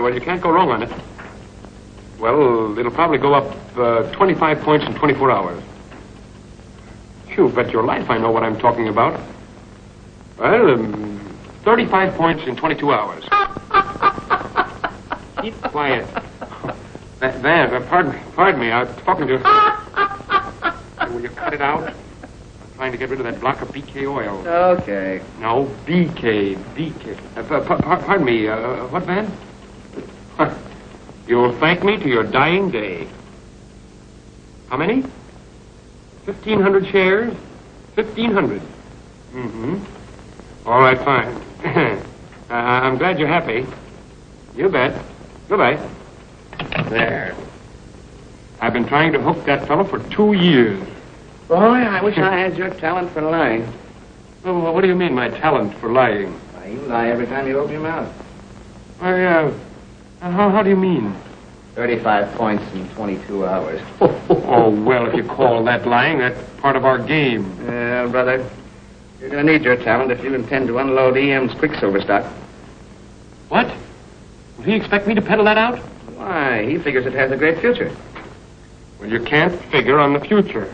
Well, you can't go wrong on it. Well, it'll probably go up 25 points in 24 hours. You bet your life I know what I'm talking about. Well, 35 points in 22 hours. Keep quiet. Van, pardon me, I was talking to... Will you cut it out? I'm trying to get rid of that block of BK oil. Okay. No, BK. Pardon me, what, Van? You'll thank me to your dying day. How many? 1,500 shares? 1,500. Mm-hmm. All right, fine. I'm glad you're happy. You bet. Goodbye. There. I've been trying to hook that fellow for 2 years. Boy, I wish I had your talent for lying. Oh, what do you mean, my talent for lying? Why, you lie every time you open your mouth. Why, how do you mean? 35 points in 22 hours. Oh, well, if you call that lying, that's part of our game. Yeah, brother. You're going to need your talent if you intend to unload EM's Quicksilver stock. What? Will he expect me to peddle that out? Why, he figures it has a great future. Well, you can't figure on the future.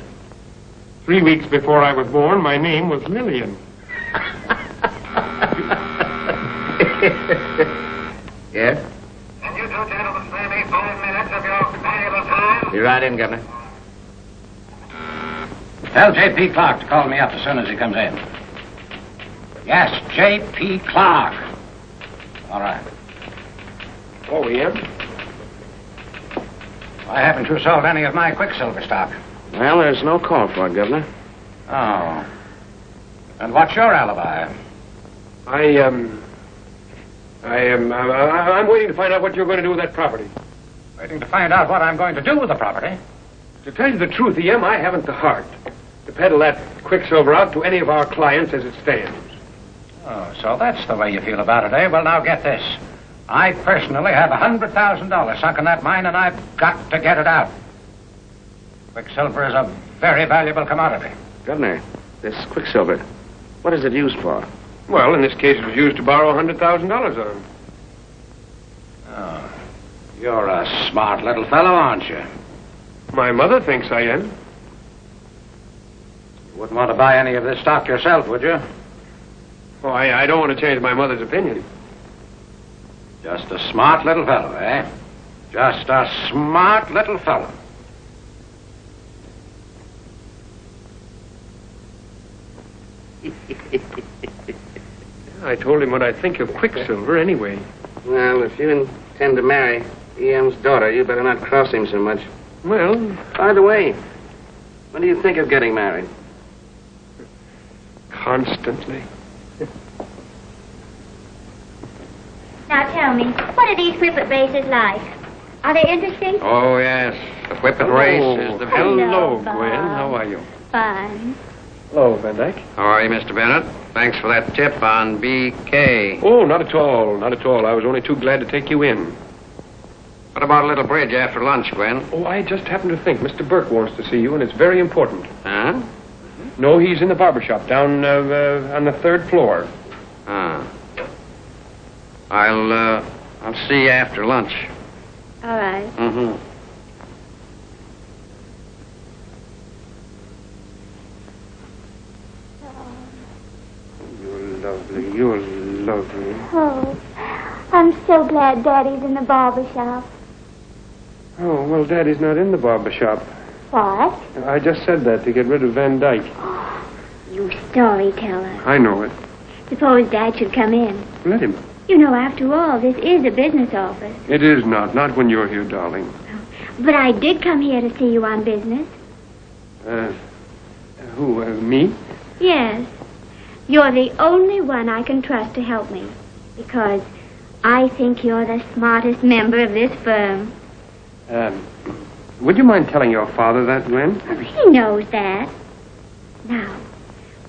3 weeks before I was born, my name was Lillian. Yes? Can you two gentlemen spare me 5 minutes of your valuable time? Be right in, Governor. Tell J.P. Clark to call me up as soon as he comes in. Yes, J.P. Clark. All right. Oh, EM? Why haven't you sold any of my Quicksilver stock? Well, there's no call for it, Governor. Oh. And what's your alibi? I'm waiting to find out what you're going to do with that property. Waiting to find out what I'm going to do with the property. To tell you the truth, EM, I haven't the heart to peddle that Quicksilver out to any of our clients as it stands. Oh, so that's the way you feel about it, eh? Well, now get this. I personally have $100,000 sunk in that mine, and I've got to get it out. Quicksilver is a very valuable commodity. Governor, this Quicksilver, what is it used for? Well, in this case, it was used to borrow $100,000 on. Oh, you're a smart little fellow, aren't you? My mother thinks I am. You wouldn't want to buy any of this stock yourself, would you? Oh, I don't want to change my mother's opinion. Just a smart little fellow, eh? Just a smart little fellow. I told him what I think of Quicksilver anyway. Well, if you intend to marry EM's daughter, you better not cross him so much. Well, By the way, when do you think of getting married? constantly. Now tell me, what are these whippet races like? Are they interesting? Oh, yes. The whippet race is the... Hello, Hello, Bob. Gwen. How are you? Fine. Hello, Van Dyke. How are you, Mr. Bennett? Thanks for that tip on BK. Oh, not at all. Not at all. I was only too glad to take you in. What about a little bridge after lunch, Gwen? Oh, I just happened to think Mr. Burke wants to see you, and it's very important. Huh? No, he's in the barber shop down on the 3rd floor. Ah. I'll I'll see you after lunch. All right. Mm-hmm. You're lovely. You're lovely. Oh, I'm so glad Daddy's in the barber shop. Oh, well, Daddy's not in the barber shop. What? I just said that to get rid of Van Dyke. You storyteller. I know it. Suppose Dad should come in. Let him. You know, after all, this is a business office. It is not. Not when you're here, darling. But I did come here to see you on business. Who? Me? Yes. You're the only one I can trust to help me. Because I think you're the smartest member of this firm. Would you mind telling your father that, Gwen? He knows that. Now,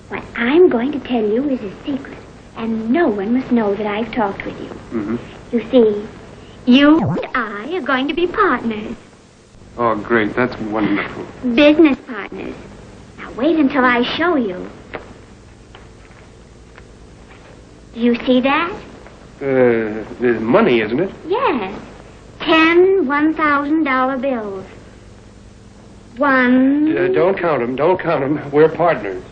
what I'm going to tell you is a secret. And no one must know that I've talked with you. Mm-hmm. You see, you and I are going to be partners. Oh, great. That's wonderful. Business partners. Now, wait until I show you. Do you see that? There's money, isn't it? Yes. 10 $1,000 bills. One... Don't count them. Don't count them. We're partners.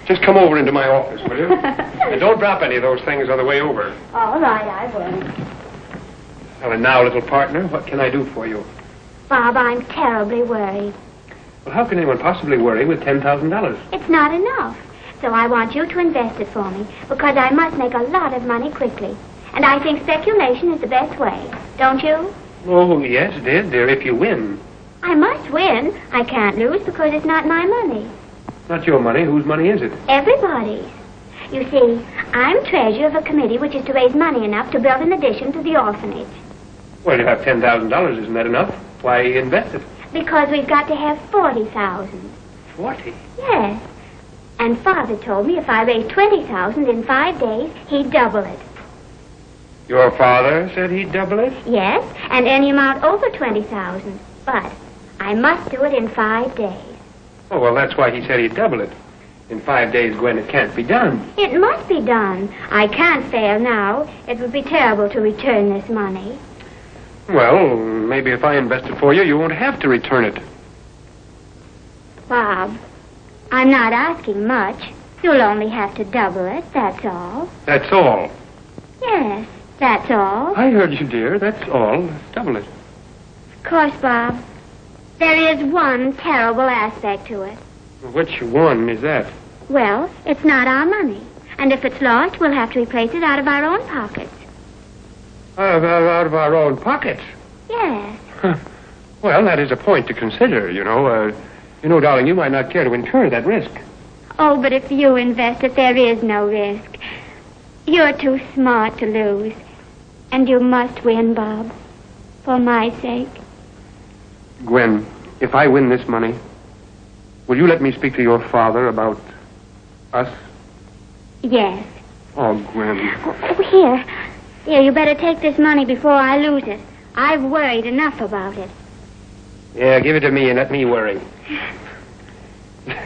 Just come over into my office, will you? And don't drop any of those things on the way over. All right, I won't. Well, and now, little partner, what can I do for you? Bob, I'm terribly worried. Well, how can anyone possibly worry with $10,000? It's not enough. So I want you to invest it for me, because I must make a lot of money quickly. And I think speculation is the best way. Don't you? Oh, yes, dear, if you win. I must win. I can't lose because it's not my money. Not your money. Whose money is it? Everybody's. You see, I'm treasurer of a committee which is to raise money enough to build an addition to the orphanage. Well, you have $10,000. Isn't that enough? Why invest it? Because we've got to have 40,000. 40? Yes. And Father told me if I raised 20,000 in 5 days, he'd double it. Your father said he'd double it? Yes, and any amount over 20,000. But I must do it in 5 days. Oh, well, that's why he said he'd double it. In 5 days, Gwen, it can't be done. It must be done. I can't fail now. It would be terrible to return this money. Well, maybe if I invest it for you, you won't have to return it. Bob, I'm not asking much. You'll only have to double it, that's all. That's all. Yes, that's all. I heard you, dear. That's all. Double it. Of course, Bob. There is one terrible aspect to it. Which one is that? Well, it's not our money. And if it's lost, we'll have to replace it out of our own pockets. Out of our own pockets? Yes. Well, that is a point to consider, you know. Darling, you might not care to incur that risk. Oh, but if you invest it, there is no risk. You're too smart to lose. And you must win, Bob. For my sake. Gwen, if I win this money, will you let me speak to your father about us? Yes. Oh, Gwen. Oh, here. Here, you better take this money before I lose it. I've worried enough about it. Yeah, give it to me and let me worry.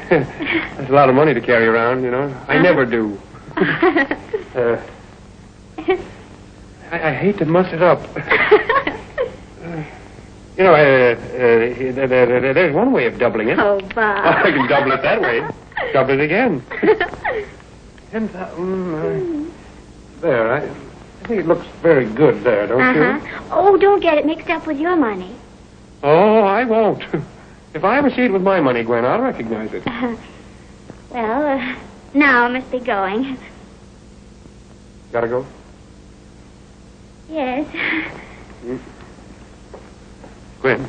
That's a lot of money to carry around, you know. I never do. I hate to muss it up. There's one way of doubling it. Oh, Bob. I can double it that way. Double it again. 10,000. There, I think it looks very good there, don't you? Oh, don't get it mixed up with your money. Oh, I won't. If I ever see it with my money, Gwen, I'll recognize it. Well, now I must be going. Gotta go? Yes. Gwen.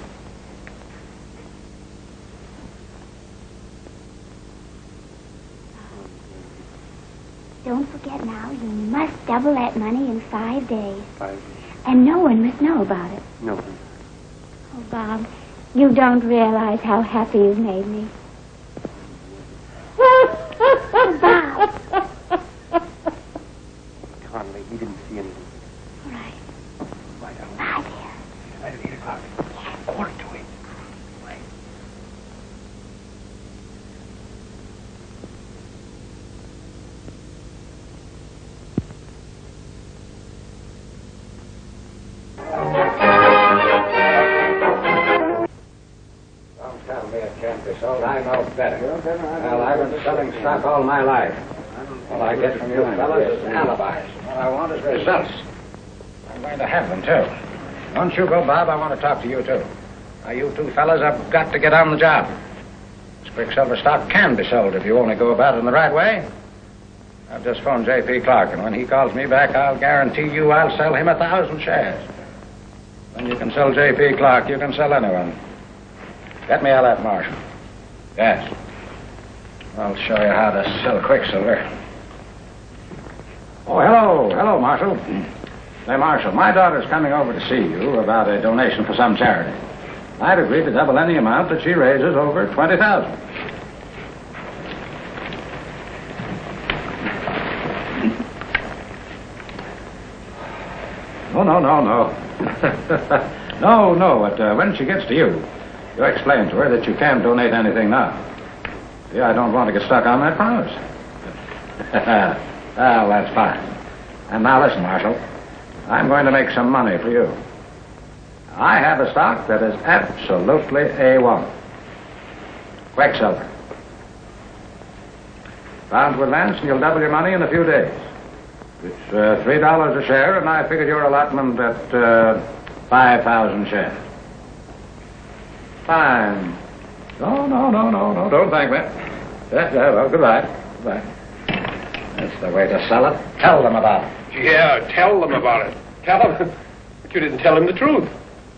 Don't forget now, you must double that money in 5 days. 5 days. And no one must know about it. No. Oh, Bob, you don't realize how happy you've made me. Oh, Bob. Conley, he didn't see anything. All right. Bye, darling. Bye, dear. Right at 8 o'clock. Quarter to 8. Bye. know better. Well, I've been selling stock all my life. All I get from you fellas is alibis. What I want is results. I'm going to have them, too. Once you go, Bob, I want to talk to you, too. Now, you two fellas have got to get on the job. This Quicksilver stock can be sold if you only go about it in the right way. I've just phoned J.P. Clark, and when he calls me back, I'll guarantee you I'll sell him 1,000 shares. When you can sell J.P. Clark, you can sell anyone. Get me all that, Marshal. Yes. I'll show you how to sell Quicksilver. Oh, hello. Hello, Marshal. Say, Marshal, my daughter's coming over to see you about a donation for some charity. I'd agree to double any amount that she raises over 20,000. No. no. But when she gets to you, you explain to her that you can't donate anything now. See, I don't want to get stuck on that promise. Well, that's fine. And now listen, Marshal. I'm going to make some money for you. I have a stock that is absolutely A1. Quicksilver. Bound to advance, and you'll double your money in a few days. It's $3 a share, and I figured your allotment at 5,000 shares. Fine. No. Don't thank me. Well, goodbye. That's the way to sell it. Tell them about it. Yeah, tell them about it. Tell them. But you didn't tell him the truth.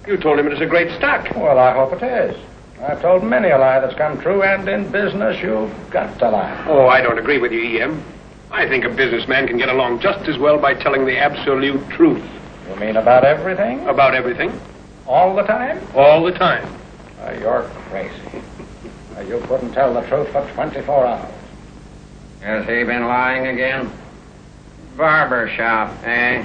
You told him it was a great stock. Well, I hope it is. I've told many a lie that's come true, and in business, you've got to lie. Oh, I don't agree with you, E.M. I think a businessman can get along just as well by telling the absolute truth. You mean about everything? About everything. All the time? All the time. You're crazy. You couldn't tell the truth for 24 hours. Has he been lying again? Barber shop, eh?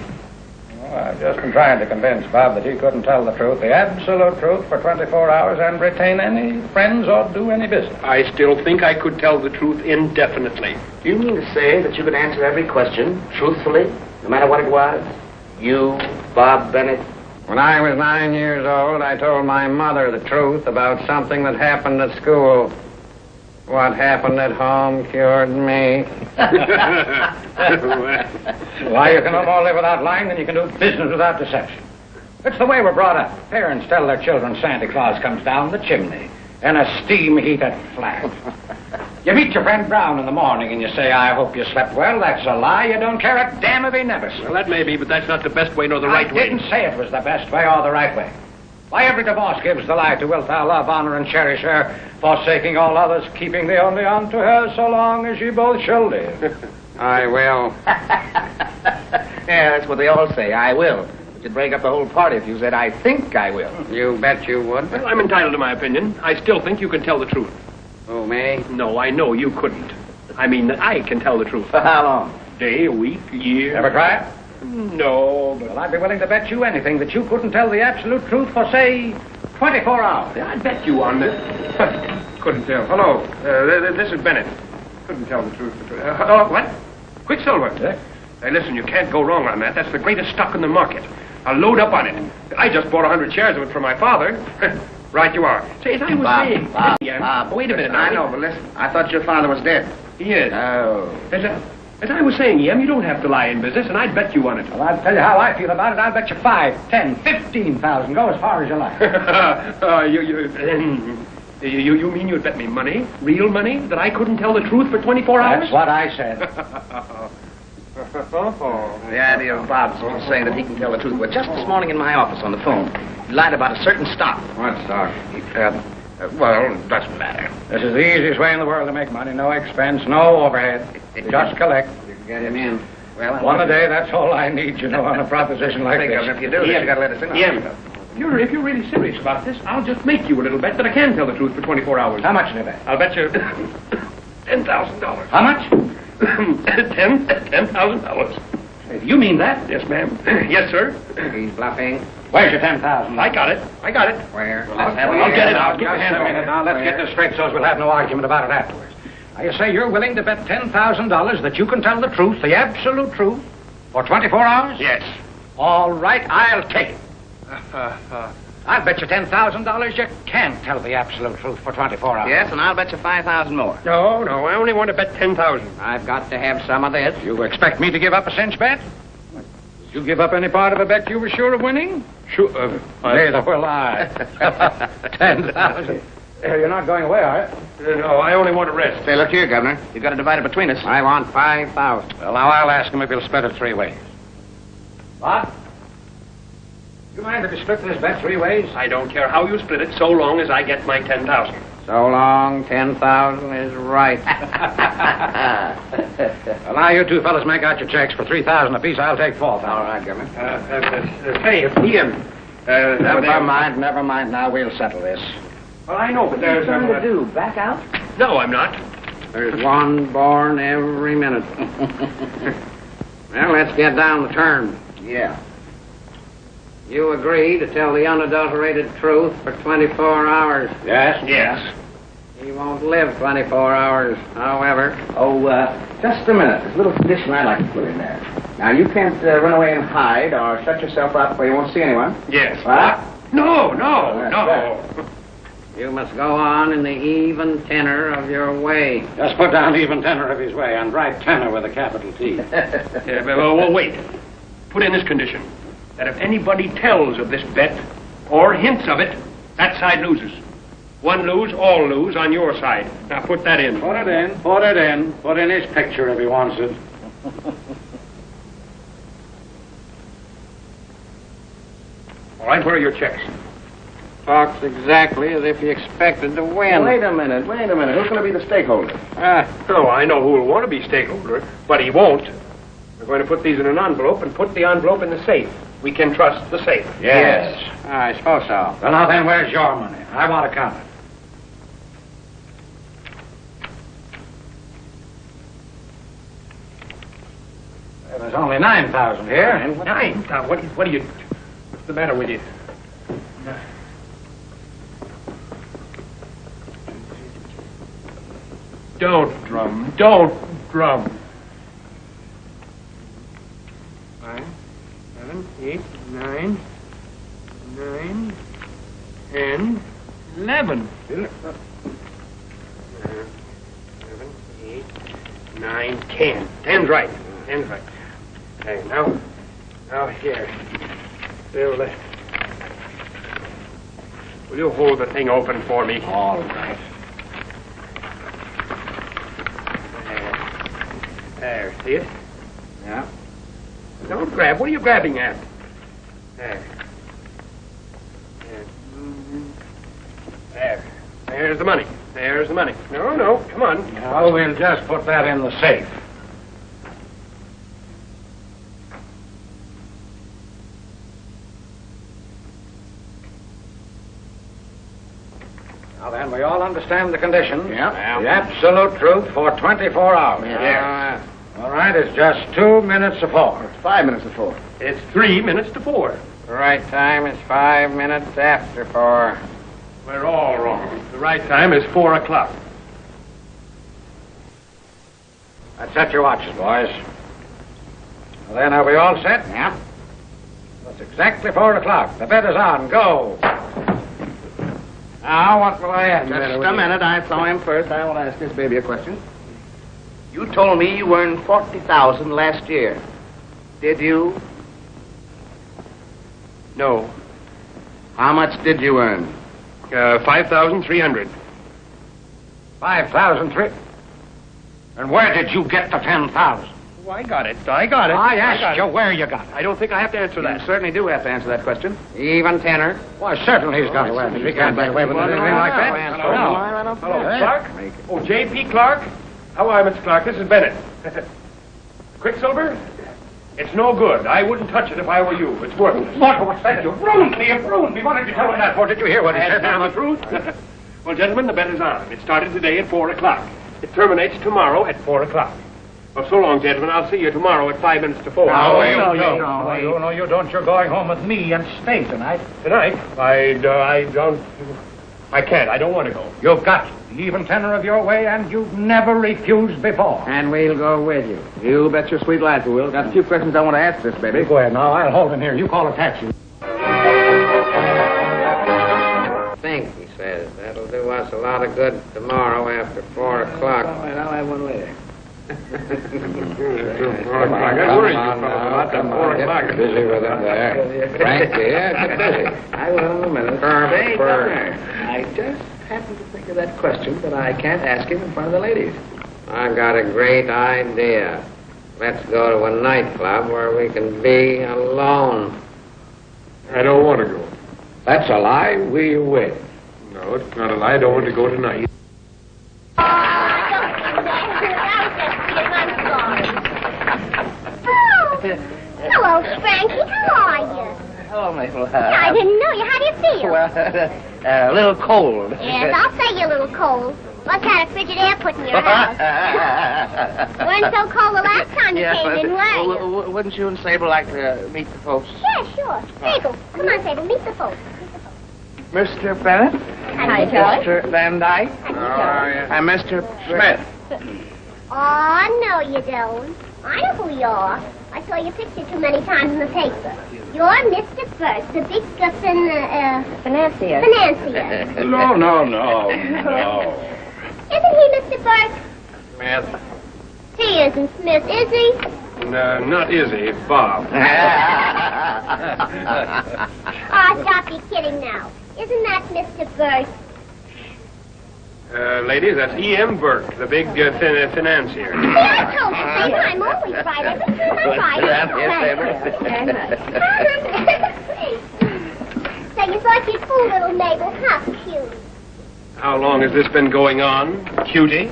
Well, I've just been trying to convince Bob that he couldn't tell the truth, the absolute truth, for 24 hours and retain any friends or do any business. I still think I could tell the truth indefinitely. Do you mean to say that you could answer every question truthfully, no matter what it was? You, Bob Bennett? When I was 9 years old, I told my mother the truth about something that happened at school. What happened at home cured me. Why, you can no more live without lying than you can do business without deception. It's the way we're brought up. Parents tell their children Santa Claus comes down the chimney in a steam-heated flat. You meet your friend Brown in the morning and you say, I hope you slept well. That's a lie. You don't care a damn if he never slept. Well, that may be, but that's not the best way nor the right way. I didn't say it was the best way or the right way. Why, every divorce gives the lie to wilt thou love, honor, and cherish her, forsaking all others, keeping thee only unto her, so long as ye both shall live. I will. Yeah, that's what they all say, I will. But you'd break up the whole party if you said, I think I will. You bet you would. Well, I'm entitled to my opinion. I still think you can tell the truth. Who, me? No, I know you couldn't. I mean that I can tell the truth. For how long? Day, a week, a year. Ever try it? No, but Well, I'd be willing to bet you anything that you couldn't tell the absolute truth for, say, 24 hours. I'd bet you on that. Couldn't tell. Hello, this is Bennett. Couldn't tell the truth. Hello, what? Quicksilver. Yeah? Hey, listen, you can't go wrong on that. That's the greatest stock in the market. I'll load up on it. I just bought 100 shares of it for my father. Right you are. Say, as I was saying... Bob, wait a minute now. I know, but listen, I thought your father was dead. He is. Oh. As I was saying, E.M., you don't have to lie in business, and I'd bet you on it. Well, I'll tell you how I feel about it. I'll bet you 5, 10, 15,000. Go as far as you like. You mean you'd bet me money? Real money? That I couldn't tell the truth for 24 hours? That's what I said. The idea of Bob's saying that he can tell the truth. Well, just this morning in my office on the phone, he lied about a certain stock. What stock? Well, it doesn't matter. This is the easiest way in the world to make money. No expense, no overhead. Just collect. You can get him in. Well, One a day, that's all I need, you know, on a proposition like this. If you do, you got to let us in. E.M., if you're really serious about this, I'll just make you a little bet that I can tell the truth for 24 hours. How much did bet? I'll bet you $10,000. How much? $10,000. You mean that? Yes, ma'am. Yes, sir. He's bluffing. Where's your 10,000? I got it. Where? I'll get it out. Give me a hand. Just a minute now. Let's get this straight so we'll have no argument about it afterwards. Now, you say you're willing to bet $10,000 that you can tell the truth, the absolute truth, for 24 hours? Yes. All right, I'll take it. I'll bet you $10,000 you can't tell the absolute truth for 24 hours. Yes, and I'll bet you 5,000 more. No, I only want to bet 10,000. I've got to have some of this. You expect me to give up a cinch bet? Did you give up any part of a bet you were sure of winning? Sure. Neither will I. 10,000. You're not going away, are you? No, I only want to rest. Say, look here, Governor. You've got to divide it between us. I want 5,000. Well, now I'll ask him if he'll split it 3 ways. What? You mind if you split this bet 3 ways? I don't care how you split it, so long as I get my 10,000. So long, 10,000 is right. Well, now you two fellas make out your checks for 3,000 apiece. I'll take 4,000. All right, Governor. Say, if he and... Never mind. Now we'll settle this. Well, I know, but there's... What are you trying to do? Back out? No, I'm not. There's one born every minute. Well, let's get down the term. Yeah. You agree to tell the unadulterated truth for 24 hours. Yes? Yes. He won't live 24 hours, however. Oh, just a minute. There's a little condition I'd like to put in there. Now, you can't run away and hide or shut yourself up where you won't see anyone. Yes. What? No. You must go on in the even tenor of your way. Just put down even tenor of his way and write tenor with a capital T. Well, wait. Put in this condition. That if anybody tells of this bet or hints of it, that side loses. One lose, all lose on your side. Now put that in. Put it in. Put in his picture if he wants it. All right, where are your checks? Talks exactly as if you expected to win. Wait a minute. Who's going to be the stakeholder? No, I know who will want to be stakeholder, but he won't. We're going to put these in an envelope and put the envelope in the safe. We can trust the safe. Yes. I suppose so. Well, now then, where's your money? I want to count it. Well, there's only 9,000 here. 9,000? What are you... What's the matter with you? Don't drum. 5, 7, 8, 9, 10, 11. 7, 8, 9, 10. 10's right. 10's right. Okay, now here. Will you hold the thing open for me? All right. There, see it? Yeah. Don't grab. What are you grabbing at? There. There. There's the money. No, come on. Now, we'll just put that in the safe. Now then, we all understand the conditions. Yeah. The absolute truth for 24 hours. Yeah. All right, it's just 2 minutes to 4. 5 minutes to 4. It's 3 minutes to 4. The right time is 5 minutes after 4. We're all wrong. The right time is 4 o'clock. Let's set your watches, boys. Well, then, are we all set? Yeah. That's exactly 4 o'clock. The bet is on. Go. Now, what will I ask? Just a minute. I saw him first. I will ask this baby a question. You told me you earned 40,000 last year. Did you? No. How much did you earn? 5,300. 5,003. And where did you get the 10,000? Oh, I got it. I asked you where you got it. I don't think I have to answer You that. certainly do have to answer that question. Even tenor. Why, certainly he's got to answer. He can't get away with anything like that. Hello, Clark? Oh, J.P. Clark? How are you, Mr. Clark? This is Bennett. Quicksilver? It's no good. I wouldn't touch it if I were you. It's worthless. What's that? You've ruined me. What did you tell him that for? Did you hear what he said? Tell the truth? Well, gentlemen, the bet is on. It started today at 4 o'clock. It terminates tomorrow at 4 o'clock. Well, so long, gentlemen. I'll see you tomorrow at 5 minutes to 4. No, you don't. You're going home with me and stay tonight. Tonight? I don't... I can't. I don't want to go. You've got the even tenor of your way, and you've never refused before. And we'll go with you. You bet your sweet life we will. Got a few questions I want to ask this baby. Go ahead now. I'll hold him here. You call a taxi. a lot of good tomorrow after 4 o'clock. All right, I'll have one later. I got worried about that 4 o'clock. Get busy with it there. Frankie, yeah, get busy. I will in a minute. Say, Governor, I just happened to think of that question, but I can't ask him in front of the ladies. I got a great idea. Let's go to a nightclub where we can be alone. I don't want to go. That's a lie. We will. No, it's not a lie. I don't want to go tonight. Hello, Frankie. How are you? Hello, Mabel. I didn't know you. How do you feel? Well, a little cold. Yes, I'll say you're a little cold. Must have had a frigid air put in your house. Weren't so cold the last time you came in, were you? Wouldn't you and Sable like to meet the folks? Yeah, sure. Sable, come on, Sable, meet the folks. Mr. Bennett? Hi, Charlie. Mr. Van Dyke? And Mr. Smith. Oh, no, you don't. I know who you are. I saw your picture too many times in the paper. You're Mr. Burt, the big financier. Financier. No. Isn't he Mr. Burt? Smith. He isn't Smith, is he? No, not Izzy. Bob. Oh, stop your kidding now. Isn't that Mr. Burt? Ladies, that's E.M. Burke, the big financier. See, I told you, Sable, I'm always right. Every time I'm right. So you thought you'd fool little Mabel, huh, cute? How long has this been going on, cutie?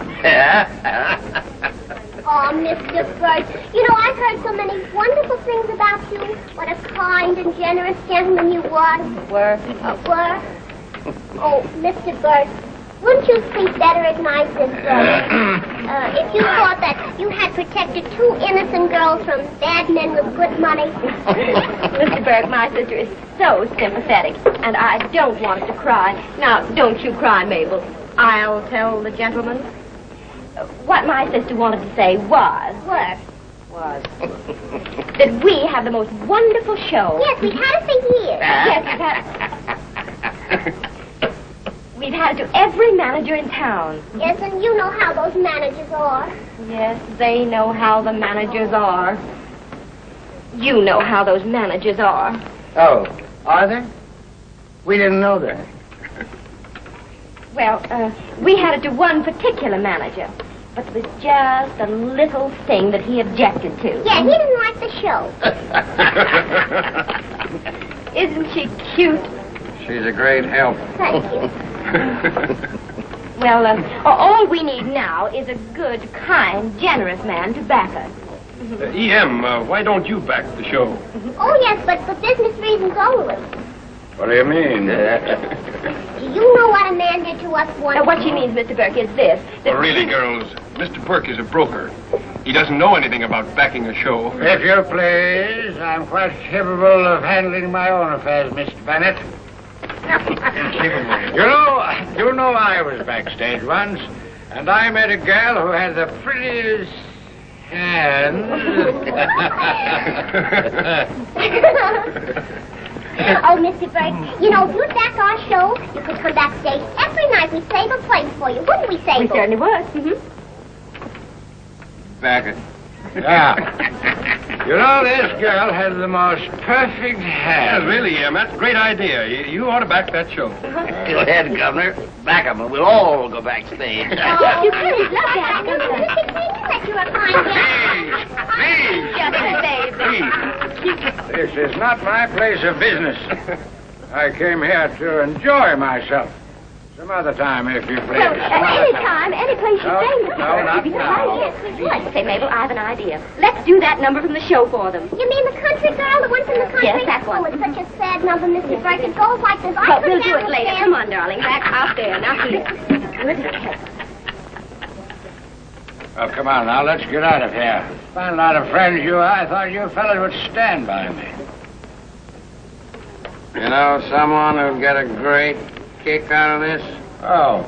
Oh, Mr. Burt, you know, I've heard so many wonderful things about you. What a kind and generous gentleman you was. Were? Were? Oh, Mr. Burt, wouldn't you sleep better at night if you thought that you had protected 2 innocent girls from bad men with good money? Mr. Burt, my sister is so sympathetic, and I don't want her to cry. Now, don't you cry, Mabel. I'll tell the gentleman. What my sister wanted to say was that we have the most wonderful show. Yes, we've had it for years. Yes, we've had it to every manager in town. Yes, and you know how those managers are. Yes, they know how the managers are. You know how those managers are. Oh, are they? We didn't know that. Well, we had it to one particular manager, but there was just a little thing that he objected to. Yeah, he didn't like the show. Isn't she cute? She's a great help. Thank you. Well, all we need now is a good, kind, generous man to back us. E.M., why don't you back the show? Oh, yes, but for business reasons only. What do you mean? Do you know what a man did to us once? What she means, Mr. Burke, is this. That Really, girls, Mr. Burke is a broker. He doesn't know anything about backing a show. If you please, I'm quite capable of handling my own affairs, Mr. Bennett. You know I was backstage once, and I met a girl who had the prettiest hands. Oh, Mr. Burke, you know, if you'd back our show, you could come backstage every night. We'd save a place for you, wouldn't we, Sable? we certainly would. Back it. Yeah. You know, this girl has the most perfect hands. Yeah, really, E.M., that's a great idea. You ought to back that show. Go ahead, Governor. Back 'em, and we'll all go backstage. Oh, you really love that. You think that you're a fine Please. This is not my place of business. I came here to enjoy myself. Some other time, if you please. Well, any time, any place you say, Mr. No, Burke. not Yes, now. Yes, say, Mabel, I have an idea. Let's do that number from the show for them. You mean the country girl, the one from the country? Yes, that one. Oh, it's such a sad number, Mr. Burke. It goes like this. But we'll do it later. Come on, darling. Back out there. Now, here. Good. Oh, come on now, let's get out of here. Fine lot of friends you are. I thought you fellas would stand by me. You know someone who'd get a great kick out of this? Oh.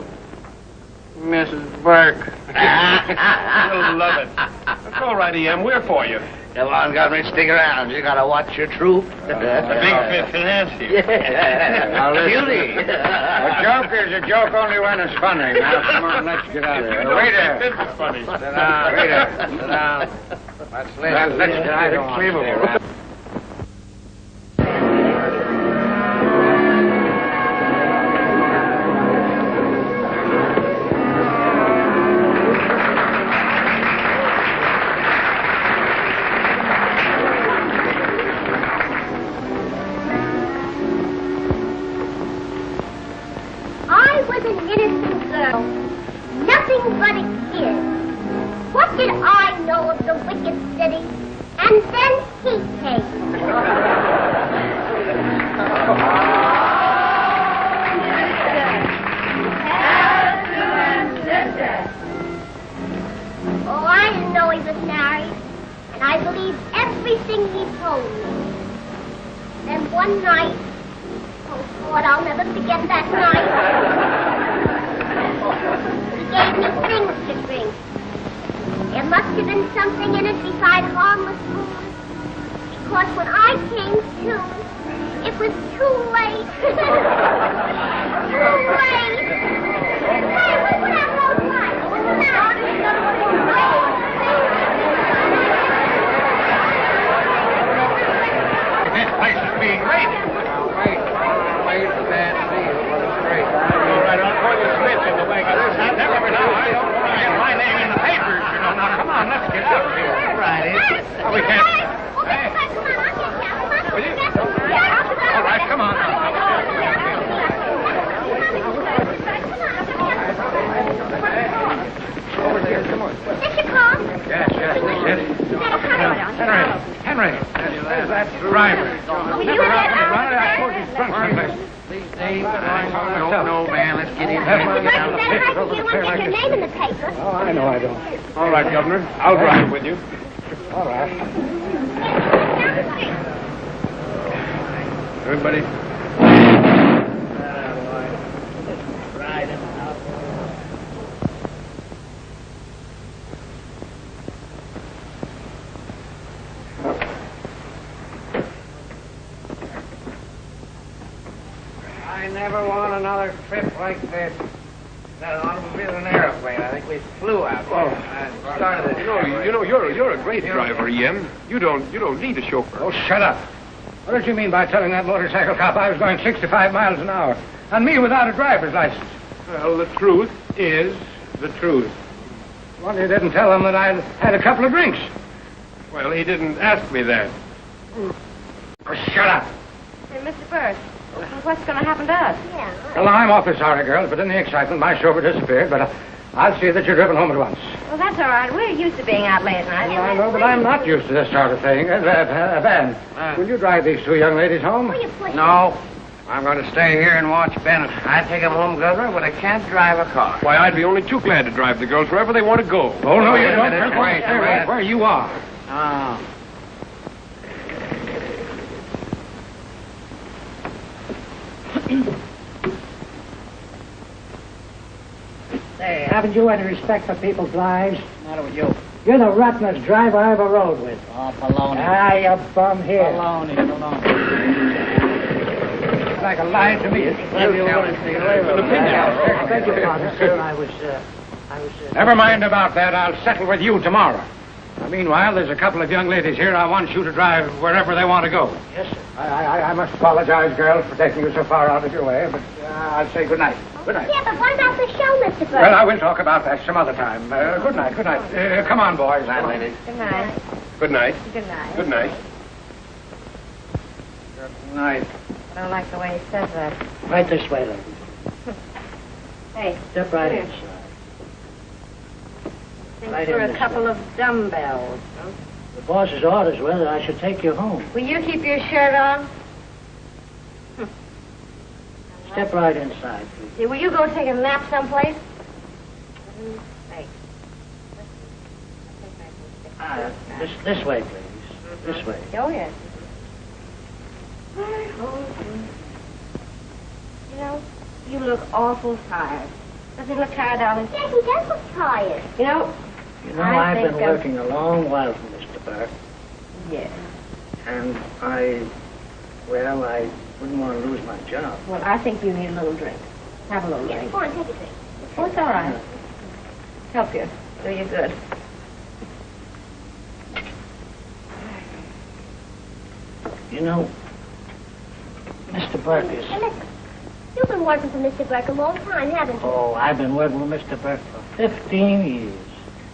Mrs. Burke. You'll love it. That's all right, E.M., we're for you. Come on, Governor, stick around. You gotta watch your troop. Big financier. Yeah. Beauty. A joke is a joke only when it's funny. Now, come on, let's get out of here. Waiter. It's funny. Sit down, waiter. Sit down. Let's get out of here. I was an innocent girl, nothing but a kid. What did I know of the wicked city? And then he came. Oh, I didn't know he was married, and I believed everything he told me. Then one night, oh, God, I'll never forget that night. He gave me things to drink. There must have been something in it besides harmless booze. Because when I came to, it was too late. Too late. Hey, look at those lights. This place is being raided. Wait for that deal. What a straight. All right, I'll call you Smith in the wake of this. I never I don't want to get my name in the papers, you know. Now, come on, let's get out of here. All right, Oh, we can't. Hey. All right, come on. Over here, come on. Is this your car? Yes, this is it. Henry, there's that driver. You had I told you front someplace. These days, I don't know, man. Let's get in Well, here. you better hide if you want to get your name in the paper. Oh, I know I don't. All right, Governor. I'll drive with you. All right. Everybody. I never want another trip like this. That automobile and airplane. I think we flew out. I started it. You know, you're a great driver, Ian. You don't need a chauffeur. Oh, shut up. What did you mean by telling that motorcycle cop I was going 65 miles an hour? And me without a driver's license? Well, the truth is the truth. Well, you didn't tell him that I'd had a couple of drinks. Well, he didn't ask me that. Oh, shut up. Hey, Mr. Burke, what's going to happen to us? Yeah. Well, I'm awfully sorry, girls, but in the excitement, my chauffeur disappeared, but I'll see that you're driven home at once. Well, that's all right. We're used to being out late at night. I know, but I'm not used to this sort of thing. Ben, will you drive these two young ladies home? Will you push No. I'm going to stay here and watch Bennett. I'd take him home, Governor, but I can't drive a car. Why, I'd be only too glad to drive the girls wherever they want to go. Oh, no, you Wait a don't. minute, They're going to stay right where you are. Oh. Say, haven't you any respect for people's lives? What's the matter with you? You're the rottenest driver I ever rode with. Oh, baloney. Ah, you bum here. Baloney. Like a lie to me. Beg your pardon, sir. I was. Never mind about that. I'll settle with you tomorrow. Now, meanwhile, there's a couple of young ladies here. I want you to drive wherever they want to go. Yes, sir. I must apologize, girls, for taking you so far out of your way, but I'll say good night. Good night. Yeah, but what about the show, Mr. Burke? Well, I will talk about that some other time. Good night. Good night. Come on, boys. Night, ladies. Good night. Good night. Good night. Good night. Good night. I don't like the way he says that. Right this way, ladies. Hey, Step right here. inside. Think Right for in a this couple of dumbbells. The boss's orders were that I should take you home. Will you keep your shirt on? Step right inside, please. Hey, will you go take a nap someplace? Thanks. This way, please. This way. Oh, yes. You know, you look awful tired. Does he look tired, darling? Yeah, he does look tired. You know, You know, I I've been think, working a long while for Mr. Burke. Yes. And I wouldn't want to lose my job. Well, I think you need a little drink. Have a little drink. Go on, take a drink. Oh, it's all right. Help you. Do you good. You know, Mr. Burke is... Hey, listen. You've been working for Mr. Burke a long time, haven't you? Oh, I've been working with Mr. Burke for 15 years.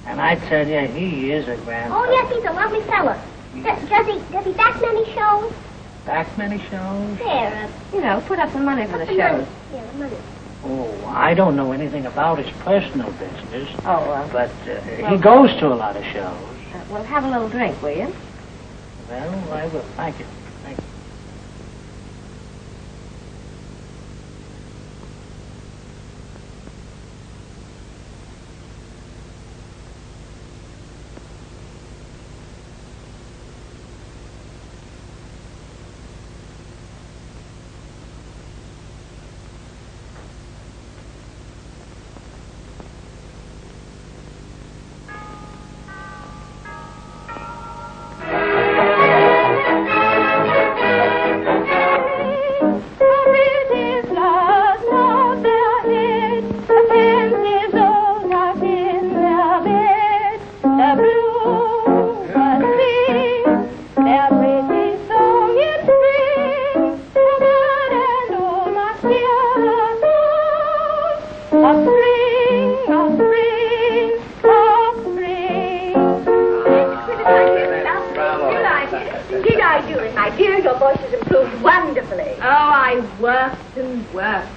And I tell you, he is a grand... Oh, yes, he's a lovely fella. Does he back many shows? Back many shows? There, You know, put up some money for the the shows. money. Yeah, the money. Oh, I don't know anything about his personal business. Oh, But he goes to a lot of shows. well, have a little drink, will you? Well, I will. Thank you. Thank you. Did I do it, my dear? Your voice has improved wonderfully. Oh, I worked and worked.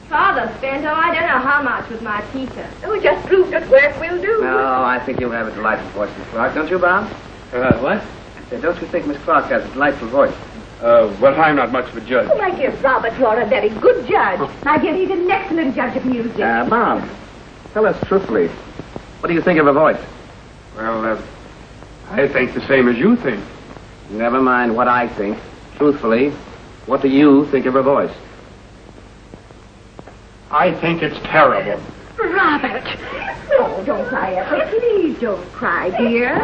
Father spent, I don't know how much with my teacher. Oh, just proved that work will do. No, I think you have a delightful voice, Miss Clark. Don't you, Bob? What? I said, don't you think Miss Clark has a delightful voice? Well, I'm not much of a judge. Oh, my dear Robert, you're a very good judge. My dear, he's an excellent judge of music. Bob, tell us truthfully, what do you think of her voice? Well, I think the same as you think. Never mind what I think. Truthfully, what do you think of her voice? I think it's terrible. Robert! Oh, don't cry, Ethel. Please don't cry, dear.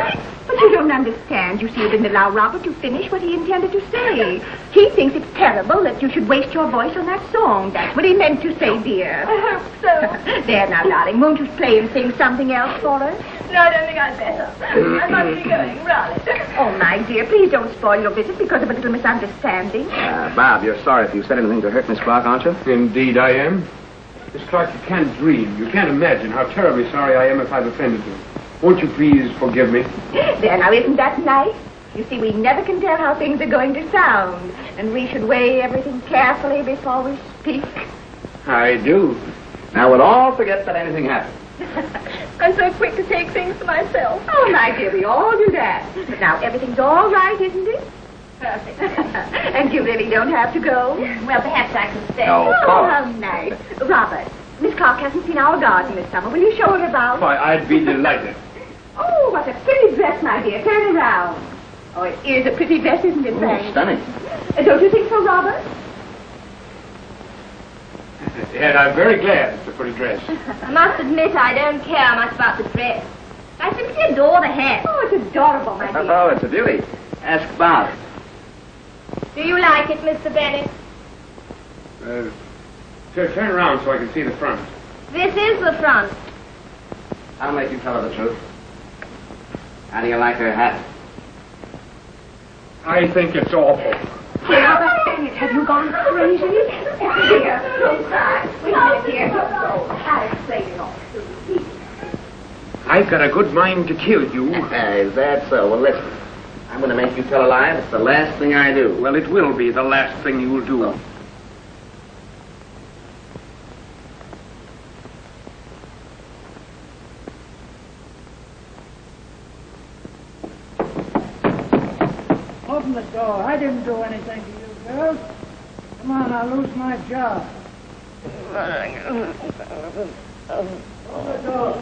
But you don't understand. You see, you didn't allow Robert to finish what he intended to say. He thinks it's terrible that you should waste your voice on that song. That's what he meant to say, dear. I hope so. There now, darling. Won't you play and sing something else for us? No, I don't think I'd better. I must be going, really. Oh, my dear, please don't spoil your visit because of a little misunderstanding. Bob, you're sorry if you said anything to hurt Miss Clark, aren't you? Indeed, I am. Miss Clark, you can't dream. You can't imagine how terribly sorry I am if I've offended you. Won't you please forgive me? There, now, isn't that nice? You see, we never can tell how things are going to sound, and we should weigh everything carefully before we speak. I do. Now, we'll all forget that anything happened. I'm so quick to take things for myself. Oh, my dear, we all do that. But now, everything's all right, isn't it? Perfect. And you really don't have to go? Well, perhaps I can stay. No, of course. How nice. Robert, Miss Clark hasn't seen our garden this summer. Will you show her about? Why, I'd be delighted. Oh, what a pretty dress, my dear. Turn around. Oh, it is a pretty dress, isn't it, Frank? Stunning. Don't you think so, Robert? And I'm very glad it's a pretty dress. I must admit I don't care much about the dress. I simply adore the hat. Oh, it's adorable, my dear. Oh, it's a beauty. Ask Bob. Do you like it, Mr. Bennett? Turn around so I can see the front. This is the front. I'll make you tell her the truth. How do you like her hat? I think it's awful. Robert Bennett, have you gone crazy? Dear, don't cry. Wait a minute, dear. I'll explain it all. I've got a good mind to kill you. Is that so? Well, listen. I'm going to make you tell a lie. It's the last thing I do. Well, it will be the last thing you'll do. Open the door. I didn't do anything to you, girls. Come on, I'll lose my job. Open the door.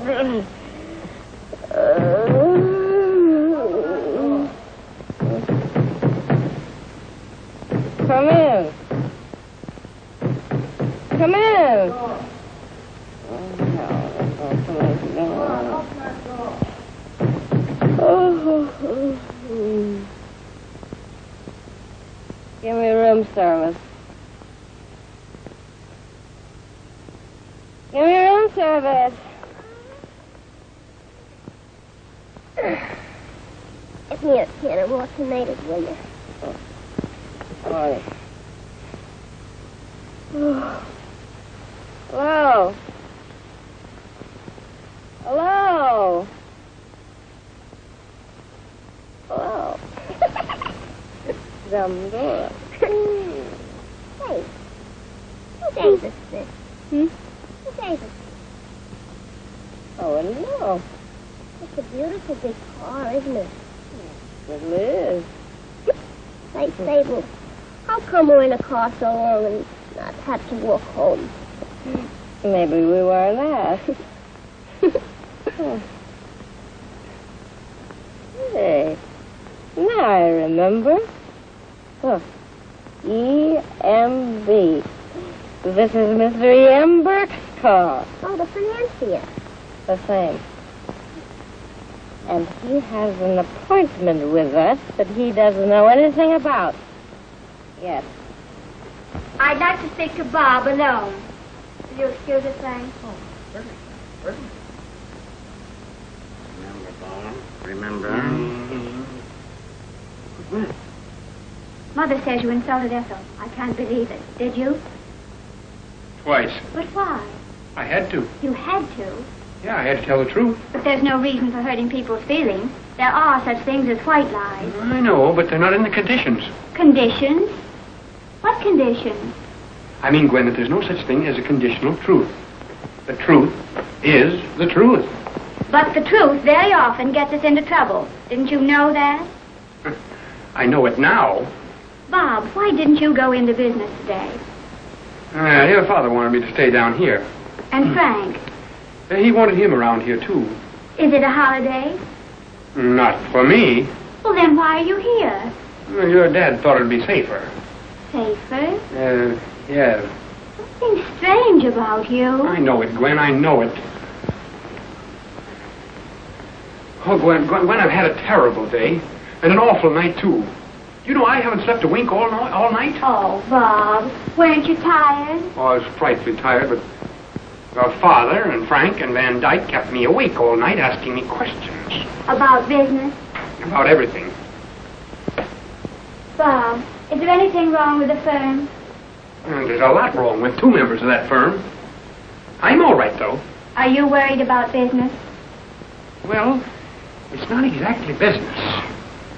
Come in. Come in. Give me room service. Give me room service. Get me a can of more tomatoes, will you? Sorry. Hello? Hello? Hello? Dumb door. Hey, who gave us this? Who gave us? Oh, I don't know. It's a beautiful big car, isn't it? It is. Say, Sable, how come we're in a car so long and not have to walk home? Maybe we weren't asked. Hey, now I remember. Look, E.M.B. This is Mr. E.M. Burke's car. Oh, the financier. The same. And he has an appointment with us that he doesn't know anything about. Yes. I'd like to speak to Bob alone. Will you excuse us, Frank? Oh, certainly. Remember, Bob. Remember. Mm-hmm. Mother says you insulted Ethel. I can't believe it. Did you? Twice. But why? I had to. You had to. Yeah, I had to tell the truth. But there's no reason for hurting people's feelings. There are such things as white lies. I know, but they're not in the conditions. Conditions? What conditions? I mean, Gwen, that there's no such thing as a conditional truth. The truth is the truth. But the truth very often gets us into trouble. Didn't you know that? I know it now. Bob, why didn't you go into business today? Your father wanted me to stay down here. And Frank? He wanted him around here, too. Is it a holiday? Not for me. Well, then why are you here? Well, your dad thought it'd be safer. Safer? Yeah. Something strange about you. I know it, Gwen, I know it. Oh, Gwen, I've had a terrible day. And an awful night, too. You know, I haven't slept a wink all night. Oh, Bob, weren't you tired? Oh, I was frightfully tired, but your father and Frank and Van Dyke kept me awake all night asking me questions. About business? About everything. Bob, is there anything wrong with the firm? There's a lot wrong with two members of that firm. I'm all right, though. Are you worried about business? Well, it's not exactly business.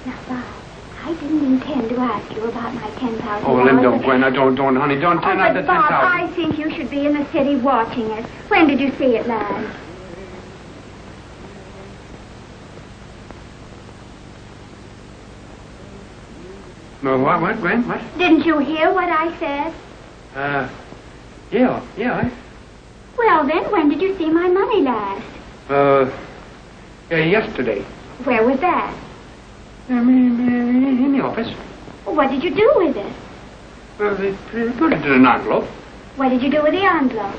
Now, Bob, I didn't intend to ask you about my $10,000. Oh, Linda, Gwen, don't, honey, don't turn out the but Bob, 10,000. I think you should be in the city watching us. When did you see it last? No, what, Gwen, what? Didn't you hear what I said? Yeah. Well, then, when did you see my money last? Yesterday. Where was that? In the office. Well, what did you do with it? They put it in an envelope. What did you do with the envelope?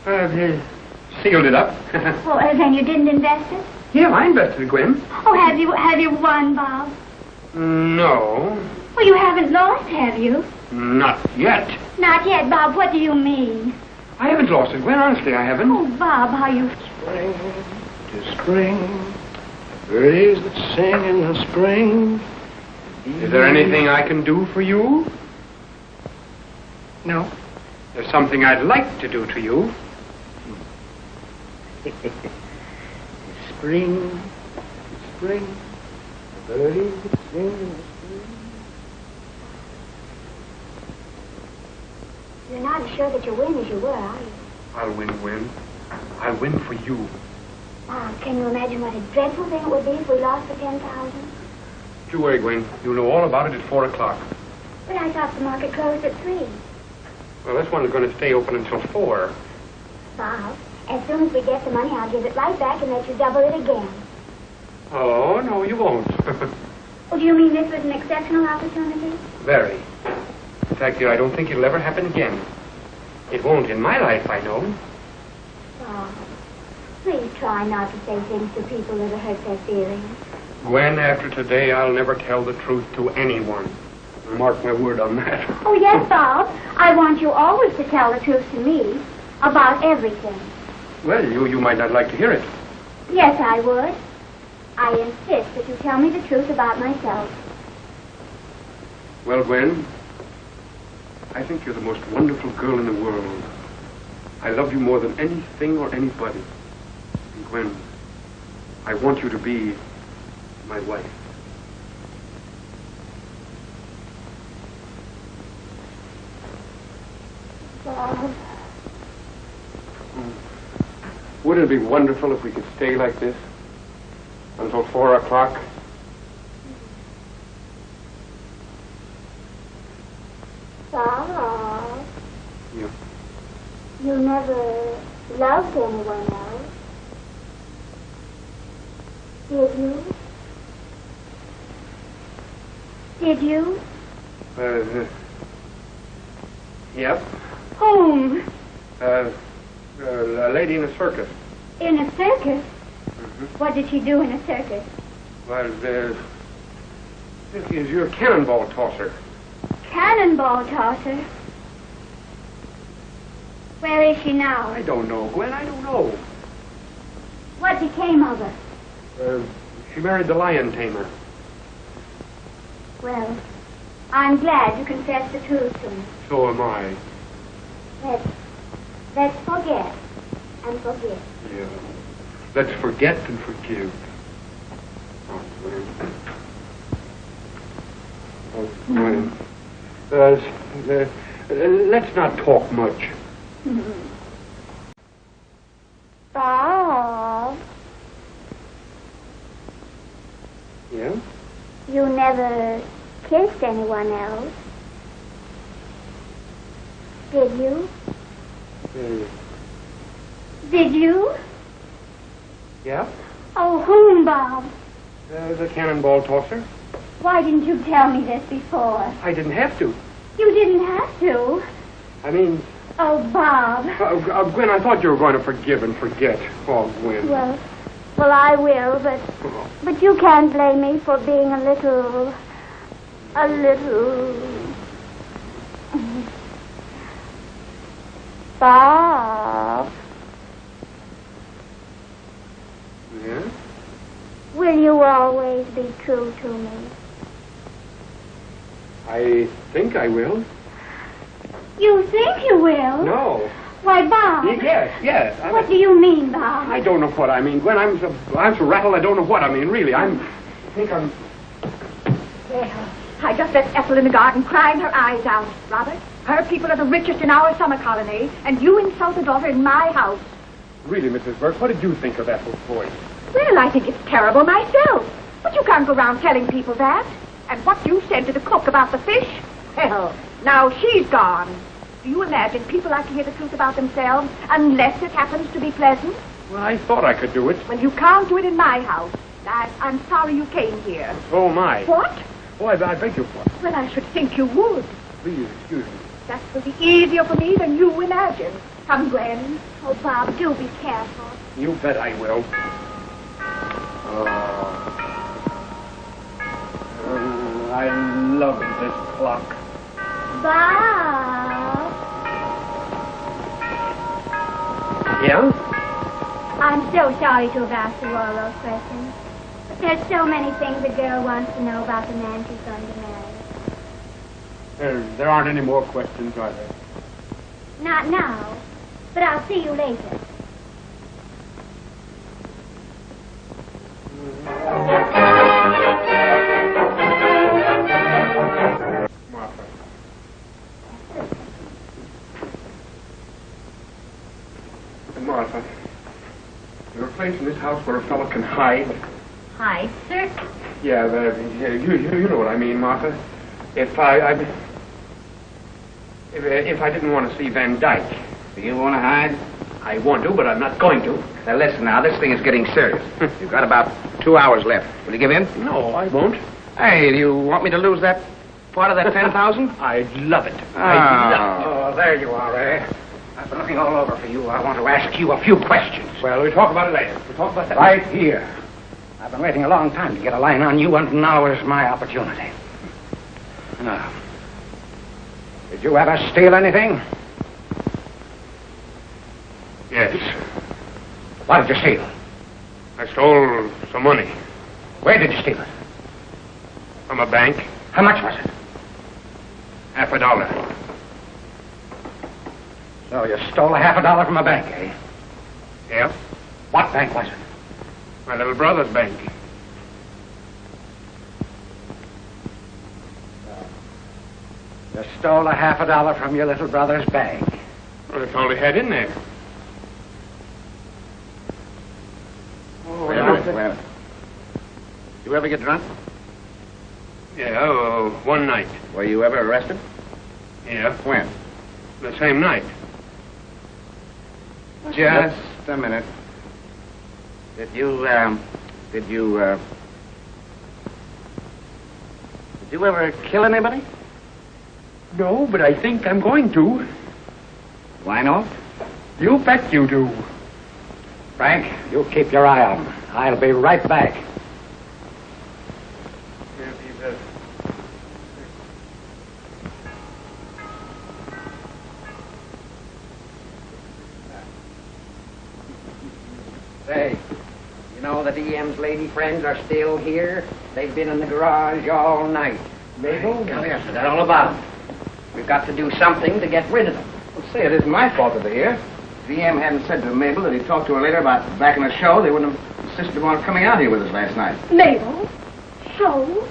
They sealed it up. Well, then you didn't invest it? Yeah, I invested it, Gwen. Oh, have you won, Bob? No. Well, you haven't lost, have you? Not yet. Not yet, Bob. What do you mean? I haven't lost it, Gwen. Honestly, I haven't. Oh, Bob, how you... Spring to spring, birdies that sing in the spring. Is there anything I can do for you? No. There's something I'd like to do to you. Spring, spring, birdies that sing in the spring. You're not as sure that you'll win as you were, are you? I'll win, Gwen. I'll win for you. Bob, can you imagine what a dreadful thing it would be if we lost the 10,000? Don't you worry, Gwen. You'll know all about it at 4 o'clock. But I thought the market closed at 3. Well, this one's going to stay open until 4. Bob, as soon as we get the money, I'll give it right back and let you double it again. Oh, no, you won't. Well, do you mean this was an exceptional opportunity? Very. In fact, dear, I don't think it'll ever happen again. It won't in my life, I know. Bob, please try not to say things to people that'll hurt their feelings. Gwen, after today, I'll never tell the truth to anyone. Mark my word on that. Oh, yes, Bob. I want you always to tell the truth to me about everything. Well, you might not like to hear it. Yes, I would. I insist that you tell me the truth about myself. Well, Gwen, I think you're the most wonderful girl in the world. I love you more than anything or anybody. And Gwen, I want you to be my wife. Bob. Wouldn't it be wonderful if we could stay like this until 4 o'clock? Bob. Yeah. You never loved anyone else, did you? Did you? Yep. Whom? A lady in a circus. In a circus? Mm-hmm. What did she do in a circus? Well, is your cannonball tosser. Cannonball tosser? Where is she now? I don't know, Gwen, I don't know. What became of her? She married the lion tamer. Well, I'm glad you confessed the truth to me. So am I. Let's forget and forgive. Yeah. Let's forget and forgive. Oh, Gwen. Oh, Gwen. Let's not talk much. Bob. Yeah? You never kissed anyone else, did you? Did you? Yeah? Oh, whom, Bob? The cannonball tosser. Why didn't you tell me this before? I didn't have to. You didn't have to. I mean... Oh, Bob. Gwen, I thought you were going to forgive and forget. Oh, Gwen. Well, I will, but you can't blame me for being a little... Bob. Yeah? Will you always be true to me? I think I will. You think you will? No. Why, Bob. Yes. What do you mean, Bob? I don't know what I mean, Gwen. I'm so rattled I don't know what I mean, really. I think I'm... Well, I just left Ethel in the garden crying her eyes out, Robert. Her people are the richest in our summer colony, and you insult a daughter in my house. Really, Mrs. Burke, what did you think of Ethel's voice? Well, I think it's terrible myself. But you can't go around telling people that. And what you said to the cook about the fish? Well, now she's gone. Do you imagine people like to hear the truth about themselves unless it happens to be pleasant? Well, I thought I could do it. Well, you can't do it in my house. I'm sorry you came here. Oh, my. What? Oh, I beg your pardon. Well, I should think you would. Please, excuse me. That will be easier for me than you imagine. Come, Gwen. Oh, Bob, do be careful. You bet I will. I love this clock. Bob. Yeah? I'm so sorry to have asked you all those questions. But there's so many things a girl wants to know about the man she's going to marry. There aren't any more questions, are there? Not now, but I'll see you later. Martha. Martha, there a place in this house where a fellow can hide? Hide, sir? Yeah, you know what I mean, Martha. If I didn't want to see Van Dyke. Do you want to hide? I want to, but I'm not going to. Now, listen now, this thing is getting serious. You've got about 2 hours left. Will you give in? No, I won't. Hey, do you want me to lose that part of that 10,000? I'd love it. Oh, there you are, eh? I've been looking all over for you. I want to ask you a few questions. Well, we'll talk about it later. We'll talk about that Right here. I've been waiting a long time to get a line on you, and now is my opportunity. No. Did you ever steal anything? Yes. What did you steal? I stole some money Where did you steal it? from a bank. How much was it? $50. So you stole $50 from a bank, eh? Yeah. What bank was it? My little brother's bank. You stole $50 from your little brother's bank. Well, that's all he had in there. Well, you ever get drunk? Yeah, one night. Were you ever arrested? Yeah, When? the same night. Just a minute. Did you ever kill anybody? No, but I think I'm going to. Why not? You bet you do. Frank, you keep your eye on him. I'll be right back. Say, you know that EM's lady friends are still here? They've been in the garage all night. Mabel, come here. What's that all about? We've got to do something to get rid of them. Well, say, it isn't my fault that they're here. If EM hadn't said to Mabel that he talked to her later about backing the show, they wouldn't have insisted upon coming out here with us last night. Mabel? Show?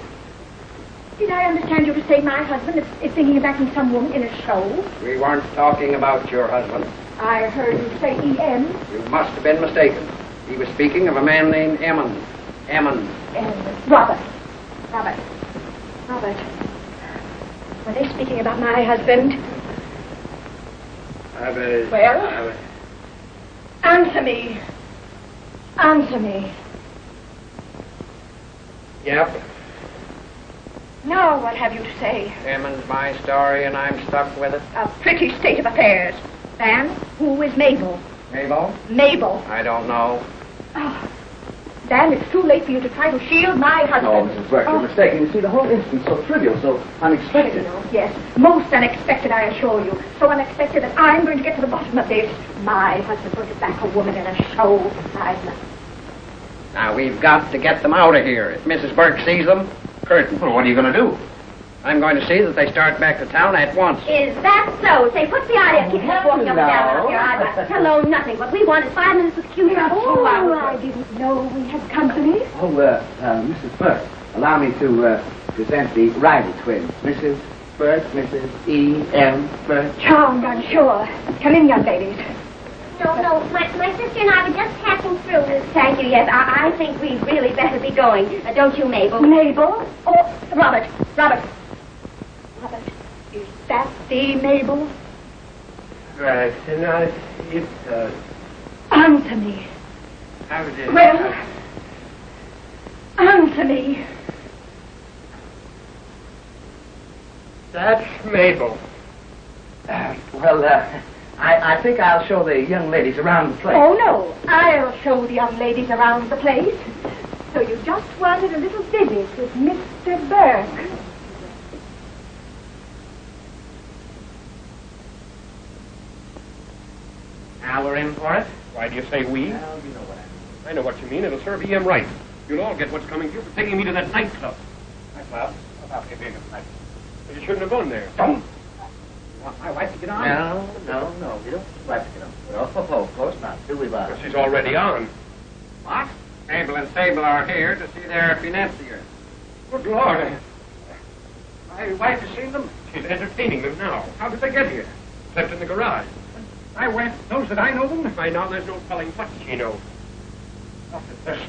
Did I understand you to say my husband is thinking of backing some woman in a show? We weren't talking about your husband. I heard you say E.M. You must have been mistaken. He was speaking of a man named Emmons. Emmons. Robert. Were they speaking about my husband? Well? Answer me. Answer me. Yep. Now what have you to say? Emmons, my story, and I'm stuck with it. A pretty state of affairs. Van, who is Mabel? Mabel? Mabel. I don't know. Oh. Dan, it's too late for you to try to shield my husband. No, Mrs. Burke, you're mistaken. You see, the whole incident's so trivial, so unexpected. Yes, most unexpected, I assure you. So unexpected that I'm going to get to the bottom of this. My husband going to back a woman in a show. Now, we've got to get them out of here. If Mrs. Burke sees them, curtain. Well, what are you going to do? I'm going to see that they start back to town at once. Is that so? Say, what's the idea of keeping us walking up and down out here? I hello, nothing. What we want is 5 minutes with Q. Oh, I didn't know we had company. Oh, Mrs. Burke, allow me to present the rival twins. Mrs. Burke, Mrs. E.M. Burke. Charmed, I'm sure. Come in, young ladies. No, my sister and I were just passing through. Thank you, yes. I think we'd really better be going. Don't you, Mabel? Mabel? Oh, Robert, is that the Mabel? Right, and Answer me. how did Well, answer me. That's Mabel. I think I'll show the young ladies around the place. Oh, no. I'll show the young ladies around the place. So you just wanted a little visit with Mr. Burke. Now we're in for it? Why do you say we? Well, you know what I I know what you mean. It'll serve EM right. You'll all get what's coming to you for taking me to that nightclub. Well, about you being a night. But you shouldn't have gone there. Don't! You want my wife to get on? No. We don't like to get them. Oh, of course not. Do we, Bob? Well, she's already on. What? Mabel and Sable are here to see their financier. Good Lord. My wife has seen them. She's entertaining them now. How did they get here? Except in the garage. My wife knows that I know them? By now, there's no telling what she knows. What is this?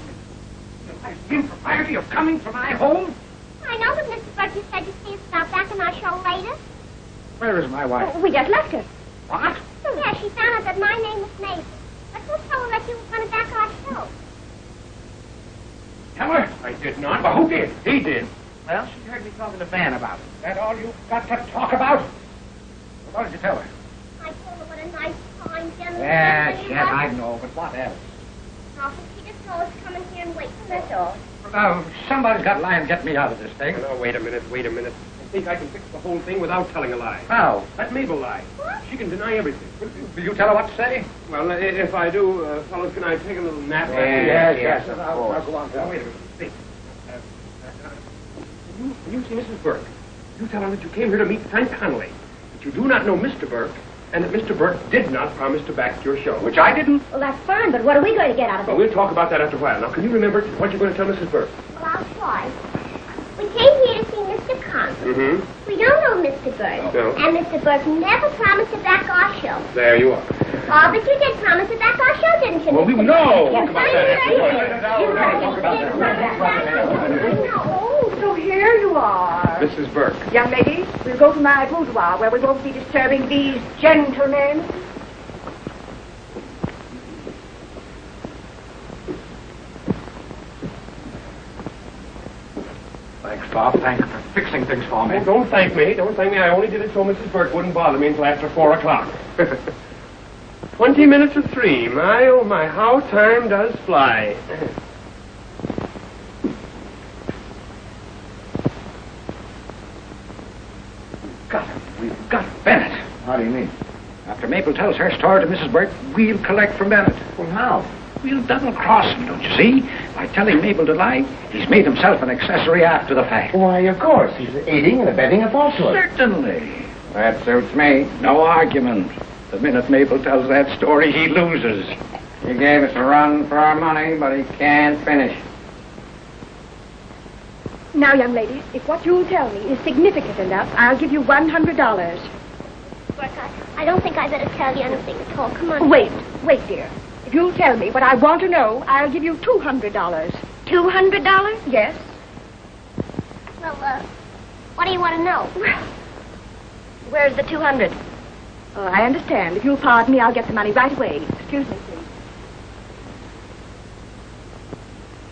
The impropriety of coming to my home? I know that Mrs. Burke just said to see us about back in our show later. Where is my wife? We just left her. What? Yeah, she found out that my name was Mabel. But who told her that you were going to back our show? Tell her. I did not. But who did? He did. Well, she heard me talking to Van about it. That all you've got to talk about? Well, what did you tell her? I told her what a nice, kind gentleman. Yes, I know, but what else? She just told us to come in here and wait. That's all. Now, somebody's got to lie and get me out of this thing. No, wait a minute. I think I can fix the whole thing without telling a lie. How? Let Mabel lie. She can deny everything. Will you tell her what to say? Well, if I do, fellows, can I take a little nap? Yes. Now go on. Now, wait a minute. Wait. When you see Mrs. Burke, you tell her that you came here to meet Frank Connolly, that you do not know Mr. Burke, and that Mr. Burke did not promise to back your show. Which I didn't. Well, that's fine, but what are we going to get out of it? Well, we'll talk about that after a while. Now, can you remember what you're going to tell Mrs. Burke? Well, I'll try. We came here to see Mr. Connolly. Mm-hmm. We don't know Mr. Burke. No. And Mr. Burke never promised to back our show. There you are. Oh, but you did promise to back our show, didn't you, Well, we Mr. know. Burke? Talk about that. Oh, so here you are. Mrs. Burke. Young ladies, we'll go to my boudoir where we won't be disturbing these gentlemen. Thanks, Bob. Thanks for fixing things for me. Oh, don't thank me. I only did it so Mrs. Burke wouldn't bother me until after 4 o'clock. 20 minutes of 3. My, oh, my, how time does fly. We've got Bennett. How do you mean? After Mabel tells her story to Mrs. Burke, we'll collect from Bennett. Well, how? We'll double-cross him, don't you see? By telling Mabel to lie, he's made himself an accessory after the fact. Why, of course. He's aiding and abetting a falsehood. Certainly. That suits me. No argument. The minute Mabel tells that story, he loses. He gave us a run for our money, but he can't finish. Now, young ladies, if what you tell me is significant enough, I'll give you $100. Burke, I don't think I better tell you anything at all. Come on. Wait, dear. If you'll tell me what I want to know, I'll give you $200. $200? Yes. Well, what do you want to know? Where's the 200? Oh, I understand. If you'll pardon me, I'll get the money right away. Excuse me, please.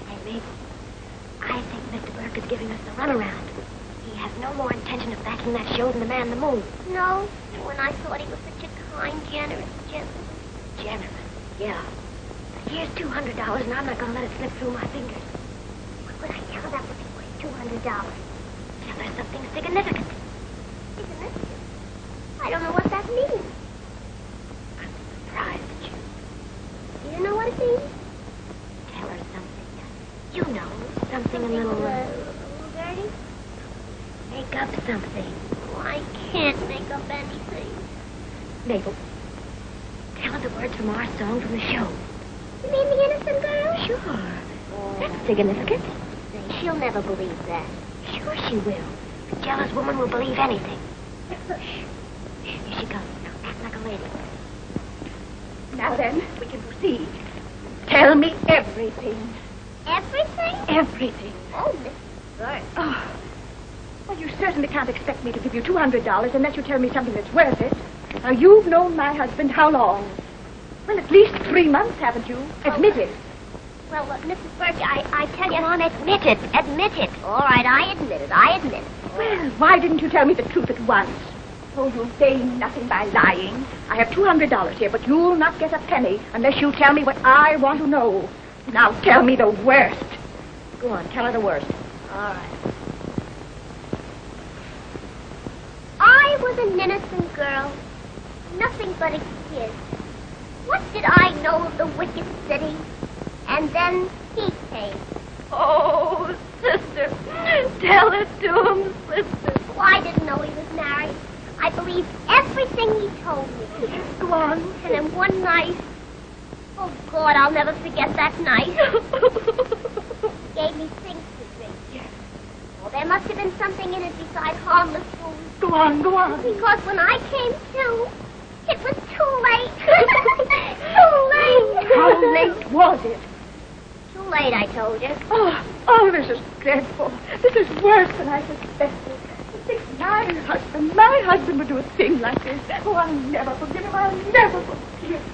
Hey, Mabel, I think Mr. Burke is giving us the runaround. He has no more intention of backing that show than the man in the moon. No, when I thought he was such a kind, generous gentleman. Generous, yeah. But here's $200, and I'm not going to let it slip through my fingers. What would I tell her that would be worth $200? Tell her something significant. Significant? I don't know what that means. I'm surprised at you. Do you know what it means? Tell her something. You know, something a little... dirty? Make up something. Oh, I can't make up anything. Mabel, tell her the words from our song from the show. You mean the innocent girl? Sure. That's significant. Say, she'll never believe that. Sure she will. A jealous woman will believe anything. Shh. Here she comes. Now, act like a lady. Now then, we can proceed. Tell me everything. Everything? Everything. Oh, Mrs. Burke. Oh. Well, you certainly can't expect me to give you $200 unless you tell me something that's worth it. Now, you've known my husband how long? Well, at least 3 months, haven't you? Admit it. Well, Mrs. Burke, I tell you... Come on, admit it. Admit it. All right, I admit it. Well, why didn't you tell me the truth at once? Oh, you'll gain nothing by lying. I have $200 here, but you'll not get a penny unless you tell me what I want to know. Now, tell me the worst. Go on, tell her the worst. All right. I was an innocent girl. Nothing but a kid. What did I know of the wicked city? And then he came. Oh, sister. Tell it to him, sister. Oh, I didn't know he was married. I believed everything he told me. Go on. And then one night... Oh, God, I'll never forget that night. He gave me things to drink. Yes. Well, there must have been something in it besides harmless food. Go on, go on. Because when I came to, it was too late. Too late. How late was it? Too late, I told you. Oh, this is dreadful. This is worse than I suspected. Think my husband would do a thing like this. Oh, I'll never forgive him. I'll never forgive him.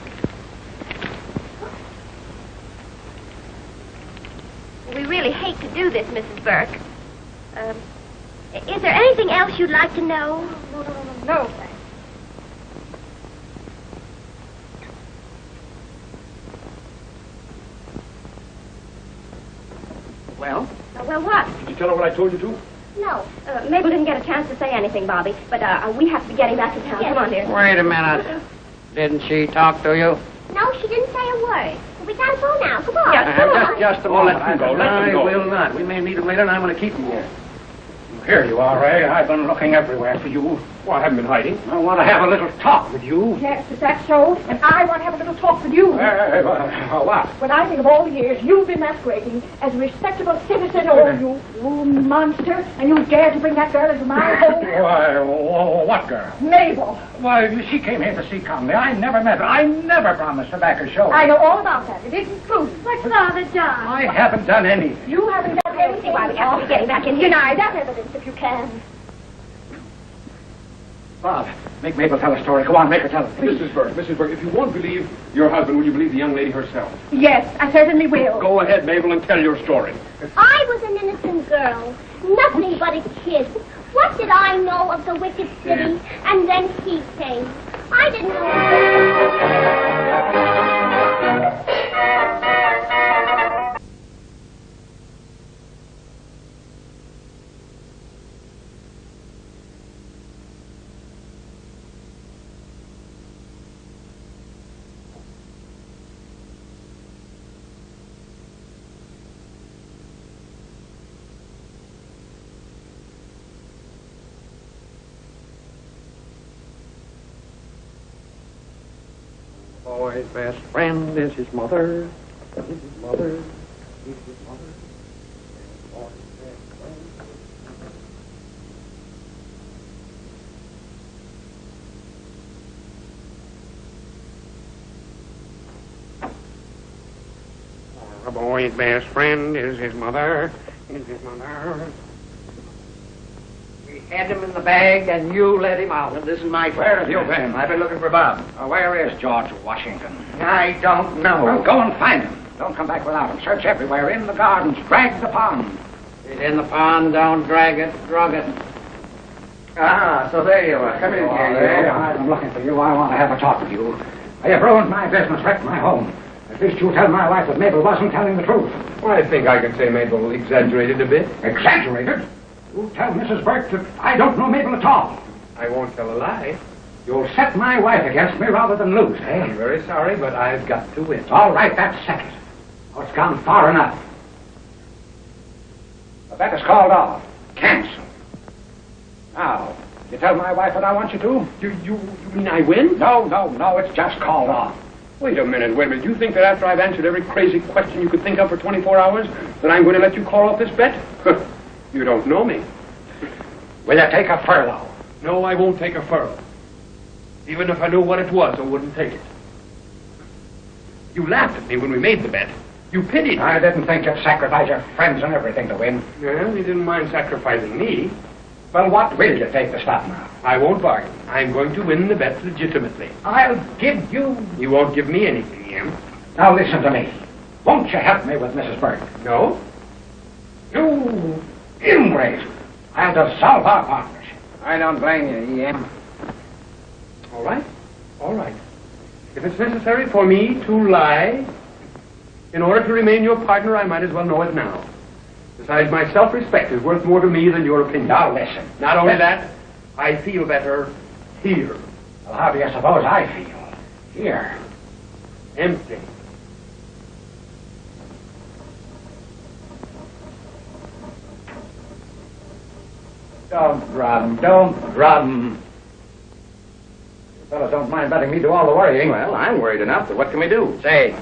We really hate to do this, Mrs. Burke. Is there anything else you'd like to know? No, thanks. Well? Well, what? Did you tell her what I told you to? No. Mabel didn't get a chance to say anything, Bobby. But we have to be getting back to town. Yes. Come on, dear. Wait a minute. Didn't she talk to you? No, she didn't say a word. We gotta go now. Come on. Yes, come on. Just a moment. Let them go. Let them go. I will not. We may need them later, and I'm going to keep them here. Here you are, Ray. I've been looking everywhere for you. Well, I haven't been hiding. I want to have a little talk with you. Yes, is that so? And I want to have a little talk with you. What? When I think of all the years you've been masquerading as a respectable citizen, you monster, and you dare to bring that girl into my home? Why, what girl? Mabel. Why, she came here to see Conley. I never met her. I never promised to back her show. I know all about that. It isn't true. What's Father done? I haven't done anything. You haven't done anything. Why we have to be getting back in here. Deny that evidence if you can. Bob, make Mabel tell a story. Go on, make her tell it. Please. Mrs. Burke, if you won't believe your husband, will you believe the young lady herself? Yes, I certainly will. Go ahead, Mabel, and tell your story. I was an innocent girl. Nothing but a kid. What did I know of the wicked city? And then he came. I didn't know. Boy's best friend is his mother. Is his mother. Is his mother. Boy's best friend. A boy's best friend is his mother. Is his mother. We had him in the bag, and you let him out. This is my fault. Where have you been? I've been looking for Bob. Where is George Washington? I don't know. Well, go and find him. Don't come back without him. Search everywhere. In the gardens. Drag the pond. He's in the pond, don't drag it, drug it. Ah, so there you are. Come in here. I've been looking for you. I want to have a talk with you. You've ruined my business, wrecked my home. At least you tell my wife that Mabel wasn't telling the truth. Well, I think I can say Mabel exaggerated a bit. Exaggerated? You tell Mrs. Burke that I don't know Mabel at all. I won't tell a lie. You'll set my wife against me rather than lose, eh? I'm very sorry, but I've got to win. All right, that's settled. Oh, it's gone far enough. The bet is called off. Cancel. Now, you tell my wife what I want you to? You mean I win? No, it's just called off. Wait a minute. You think that after I've answered every crazy question you could think of for 24 hours, that I'm going to let you call off this bet? You don't know me. Will you take a furlough? No, I won't take a furlough. Even if I knew what it was, I wouldn't take it. You laughed at me when we made the bet. You pitied me. I didn't think you'd sacrifice your friends and everything to win. Well, you didn't mind sacrificing me. Well, what will you take to stop now? I won't bargain. I'm going to win the bet legitimately. I'll give you... You won't give me anything, Em. Now listen to me. Won't you help me with Mrs. Burke? No? You ingrate. I'll dissolve our partnership. I don't blame you, E.M. All right. If it's necessary for me to lie in order to remain your partner, I might as well know it now. Besides, my self-respect is worth more to me than your opinion. Now listen. Not only that, I feel better here. Well, how do you suppose I feel? Here. Empty. Don't drum. You fellas don't mind letting me do all the worrying. Well, I'm worried enough, but what can we do? Say,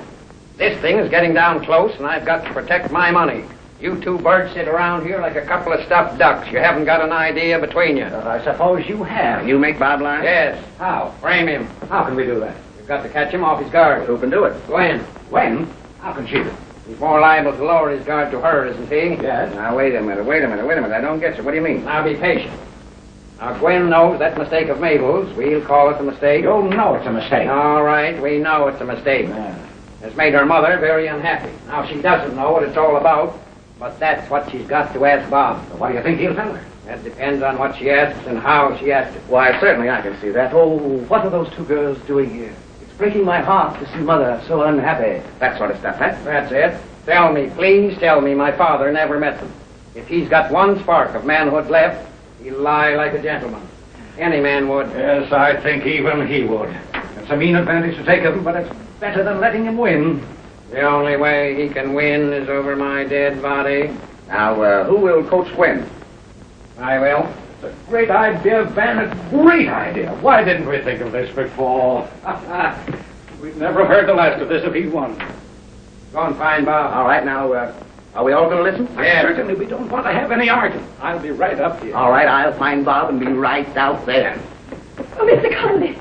this thing is getting down close, and I've got to protect my money. You two birds sit around here like a couple of stuffed ducks. You haven't got an idea between you. I suppose you have. You make Bob lie? Yes. How? Frame him. How can we do that? You've got to catch him off his guard. Who can do it? Gwen. When? How can she do it? He's more liable to lower his guard to her, isn't he? Yes. Now, wait a minute. I don't get you. What do you mean? Now be patient. Now, Gwen knows that mistake of Mabel's. We'll call it a mistake. You know it's a mistake. All right, we know it's a mistake. Yeah. It's made her mother very unhappy. Now, she doesn't know what it's all about, but that's what she's got to ask Bob. So what do you think he'll tell her? That depends on what she asks and how she asks it. Why, certainly I can see that. Oh, what are those two girls doing here? It's breaking my heart to see Mother so unhappy. That sort of stuff, huh? That's it. Tell me, please tell me my father never met them. If he's got one spark of manhood left, he'll lie like a gentleman. Any man would. Yes, I think even he would. It's a mean advantage to take of him, but it's better than letting him win. The only way he can win is over my dead body. Now, who will coach Gwen? I will. It's a great idea, Van, a great idea. Why didn't we think of this before? We'd never heard the last of this if he'd won. Go on, fine, Bob. All right, now, are we all going to listen? Yeah. Certainly we don't want to have any argument. I'll be right up here. All right, I'll find Bob and be right out there. Oh, Mr. Conley,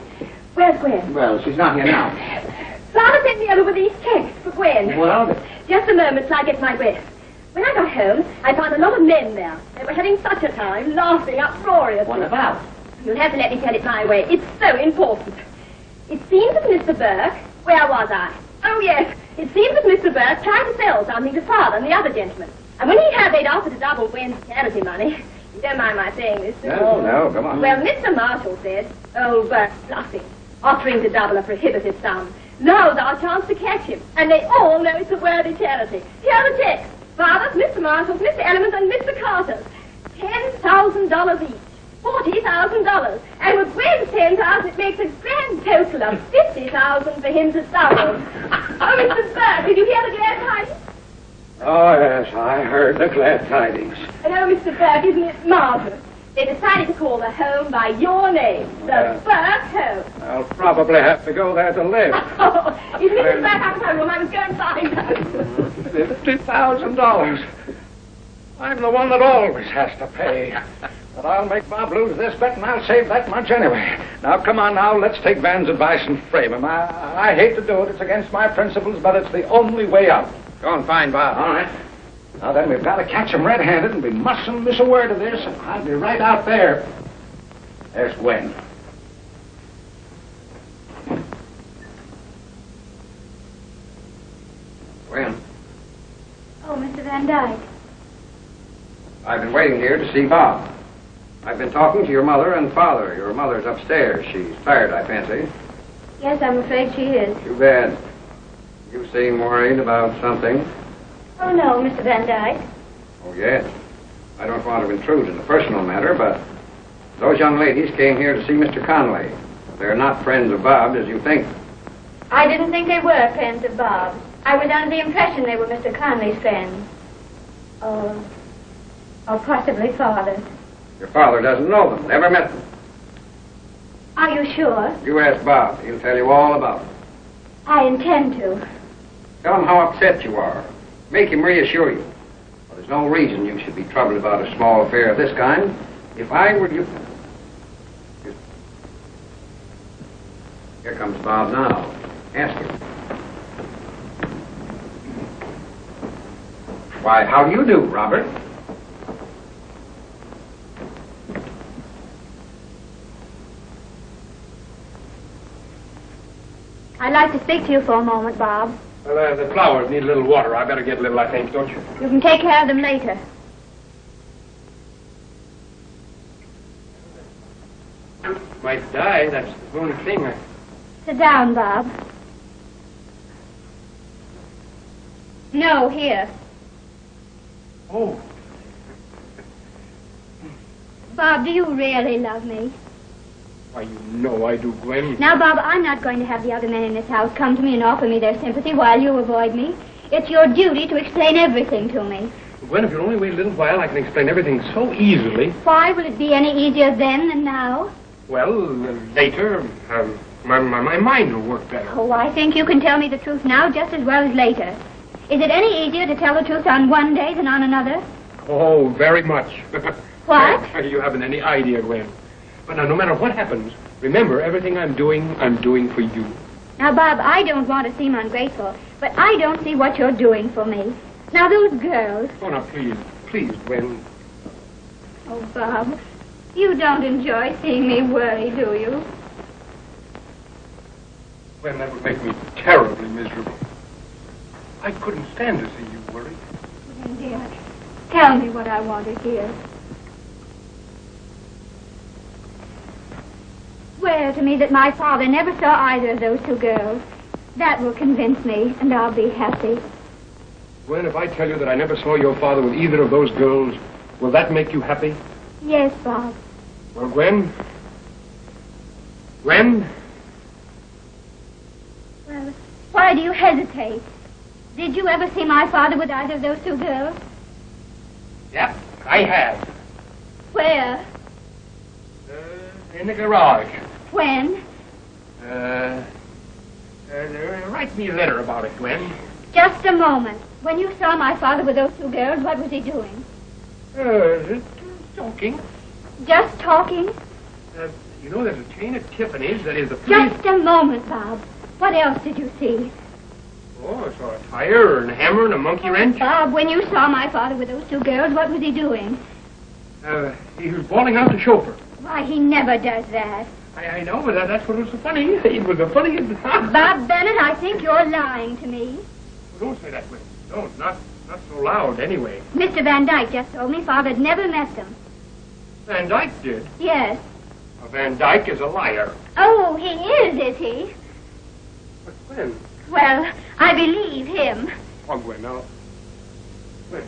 where's Gwen? Well, she's not here now. Father sent me over with these checks for Gwen. Well, Just a moment till I get my breath. When I got home, I found a lot of men there. They were having such a time, laughing uproariously. what about? You'll have to let me tell it my way. It's so important. It seems that Mr. Burke... Where was I? Oh, yes. It seems that Mr. Burke tried to sell something to Father and the other gentlemen. And when he heard they'd offered to double Gwen's charity money... You don't mind my saying this, do you? No, come on. Well, Mr. Marshall said, old Burke's bluffing, offering to double a prohibitive sum. Now's our chance to catch him. And they all know it's a worthy charity. Here are the checks. Father's, Mr. Marshall's, Mr. Elliman's, and Mr. Carter's. $10,000 each. $40,000. And with Gwen's $10,000, it makes a grand total of $50,000 for him to double. Oh, Mr. Burke, did you hear the glad tidings? Oh, yes, I heard the glad tidings. And oh, Mr. Burke, isn't it marvelous? They decided to call the home by your name, the Burke home. I'll probably have to go there to live. Oh, if Mrs. Burke had her room, I was going to find her. $50,000. I'm the one that always has to pay. But I'll make Bob lose this bet, and I'll save that much anyway. Now, come on now, let's take Van's advice and frame him. I hate to do it. It's against my principles, but it's the only way out. Go on, fine, Bob. All right. Now then, we've got to catch him red-handed, and we mustn't miss a word of this. I'll be right out there. There's Gwen. Gwen, Oh, Mr. Van Dyke. I've been waiting here to see Bob. I've been talking to your mother and father. Your mother's upstairs. She's tired, I fancy. Yes, I'm afraid she is. Too bad. You seem worried about something. Oh, no, Mr. Van Dyke. Oh, yes. I don't want to intrude in a personal matter, but those young ladies came here to see Mr. Conley. They're not friends of Bob's as you think. I didn't think they were friends of Bob's. I was under the impression they were Mr. Conley's friends. Or possibly Father's. Your father doesn't know them, never met them. Are you sure? You ask Bob. He'll tell you all about it. I intend to. Tell him how upset you are. Make him reassure you. Well, there's no reason you should be troubled about a small affair of this kind. If I were you... Here comes Bob now. Ask him. Why, how do you do, Robert? I'd like to speak to you for a moment, Bob. Well, the flowers need a little water. I better get a little, I think, don't you? You can take care of them later. Might die, that's the only thing. Sit down, Bob. No, here. Oh. Bob, do you really love me? Why, you know I do, Gwen. Now, Bob, I'm not going to have the other men in this house come to me and offer me their sympathy while you avoid me. It's your duty to explain everything to me. Gwen, if you'll only wait a little while, I can explain everything so easily. Why will it be any easier then than now? Well, later, my mind will work better. Oh, I think you can tell me the truth now just as well as later. Is it any easier to tell the truth on one day than on another? Oh, very much. What? You haven't any idea, Gwen. But now, no matter what happens, remember, everything I'm doing for you. Now, Bob, I don't want to seem ungrateful, but I don't see what you're doing for me. Now, those girls... Oh, now, please, Gwen. Oh, Bob, you don't enjoy seeing me worry, do you? Gwen, that would make me terribly miserable. I couldn't stand to see you worry. Then, dear, tell me what I want to hear. Swear to me that my father never saw either of those two girls. That will convince me, and I'll be happy. Gwen, if I tell you that I never saw your father with either of those girls, will that make you happy? Yes, Bob. Well, Gwen? Gwen? Well, why do you hesitate? Did you ever see my father with either of those two girls? Yep, I have. Where? In the garage. When? Write me a letter about it, Gwen. Just a moment. When you saw my father with those two girls, what was he doing? Talking. Just talking? You know, there's a chain at Tiffany's that is the Just a moment, Bob. What else did you see? Oh, I saw a tire and a hammer and a monkey wrench. Bob, when you saw my father with those two girls, what was he doing? He was bawling out the chauffeur. Why, he never does that. I know, but that's what was so funny. It was a funny... Bob Bennett, I think you're lying to me. Well, don't say that, Gwen. Don't. Not so loud, anyway. Mr. Van Dyke just told me Father'd never met them. Van Dyke did? Yes. Van Dyke is a liar. Oh, he is he? But, Gwen... Well, I believe him. Oh, Gwen, now... Gwen...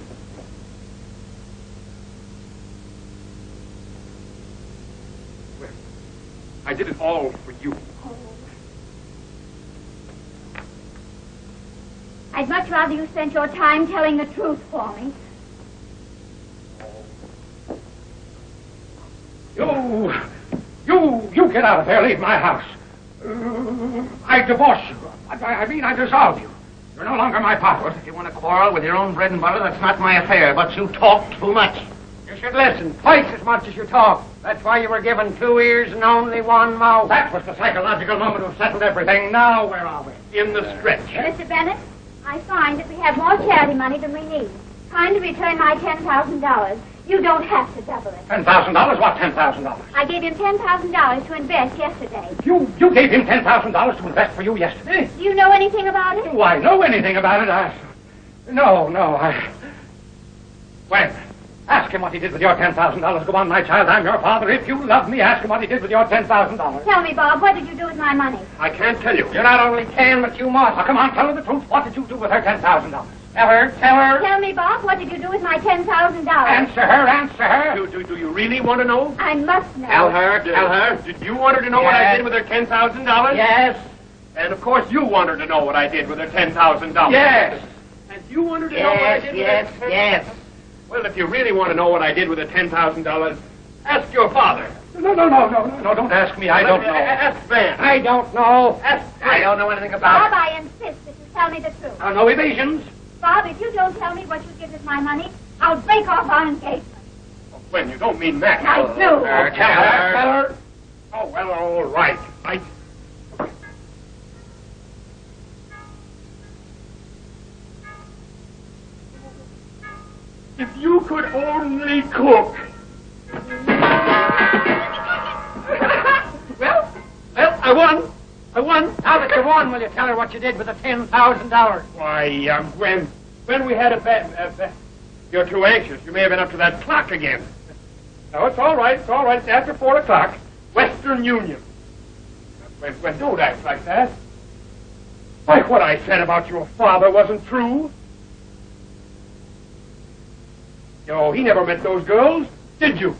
Gwen, I did it all for you. Oh. I'd much rather you spent your time telling the truth for me. You get out of there. Leave my house. I divorce you. I mean, I dissolve you. You're no longer my partner. If you want to quarrel with your own bread and butter, that's not my affair, but you talk too much. You should listen twice as much as you talk. That's why you were given 2 ears and only 1 mouth. That was the psychological moment to settle everything. Now, where are we? In the stretch. Mr. Bennett, I find that we have more charity money than we need. Kindly return my $10,000. You don't have to double it. $10,000? What $10,000? I gave him $10,000 to invest yesterday. You gave him $10,000 to invest for you yesterday? Do you know anything about it? Do I know anything about it? No. When? Ask him what he did with your $10,000. Go on, my child. I'm your father. If you love me, ask him what he did with your $10,000. Tell me, Bob, what did you do with my money? I can't tell you. You not only can, but you must. Now, come on, tell her the truth. What did you do with her $10,000? Tell her. Tell me, Bob, what did you do with my $10,000? Answer her. Do you really want to know? I must know. Tell her. Did you want her to know what I did with her $10,000? Yes. And of course you want her to know what I did with her $10,000. Yes. And you want her to know what I did with her Yes. Well, if you really want to know what I did with the $10,000, ask your father. No, don't ask me. I don't know. Ask Van. I don't know. I don't know anything about Bob, I insist that you tell me the truth. No evasions. Bob, if you don't tell me what you did with my money, I'll break off our engagement. Oh, Gwen, you don't mean that. I do. Tell her. Oh, well, all right. If you could only cook. Well, I won. Now that you won, will you tell her what you did with the $10,000? Why, when we had a bet, you're too anxious. You may have been up to that clock again. No, it's all right. It's after 4 o'clock. Western Union. Gwen, don't act like that. Like what I said about your father wasn't true. No, he never met those girls, did you?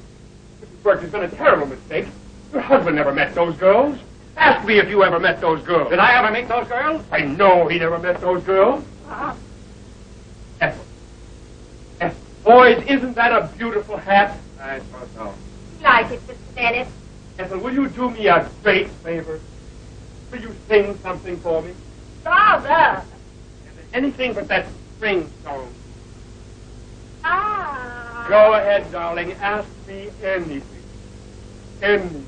Mrs. Burke, has been a terrible mistake. Your husband never met those girls. Ask me if you ever met those girls. Did I ever meet those girls? I know he never met those girls. Ethel, boys, isn't that a beautiful hat? I thought so. Like it, Mr. Bennett. Ethel, will you do me a great favor? Will you sing something for me? Father. Anything but that spring song. Ah. Go ahead, darling. Ask me anything. Anything.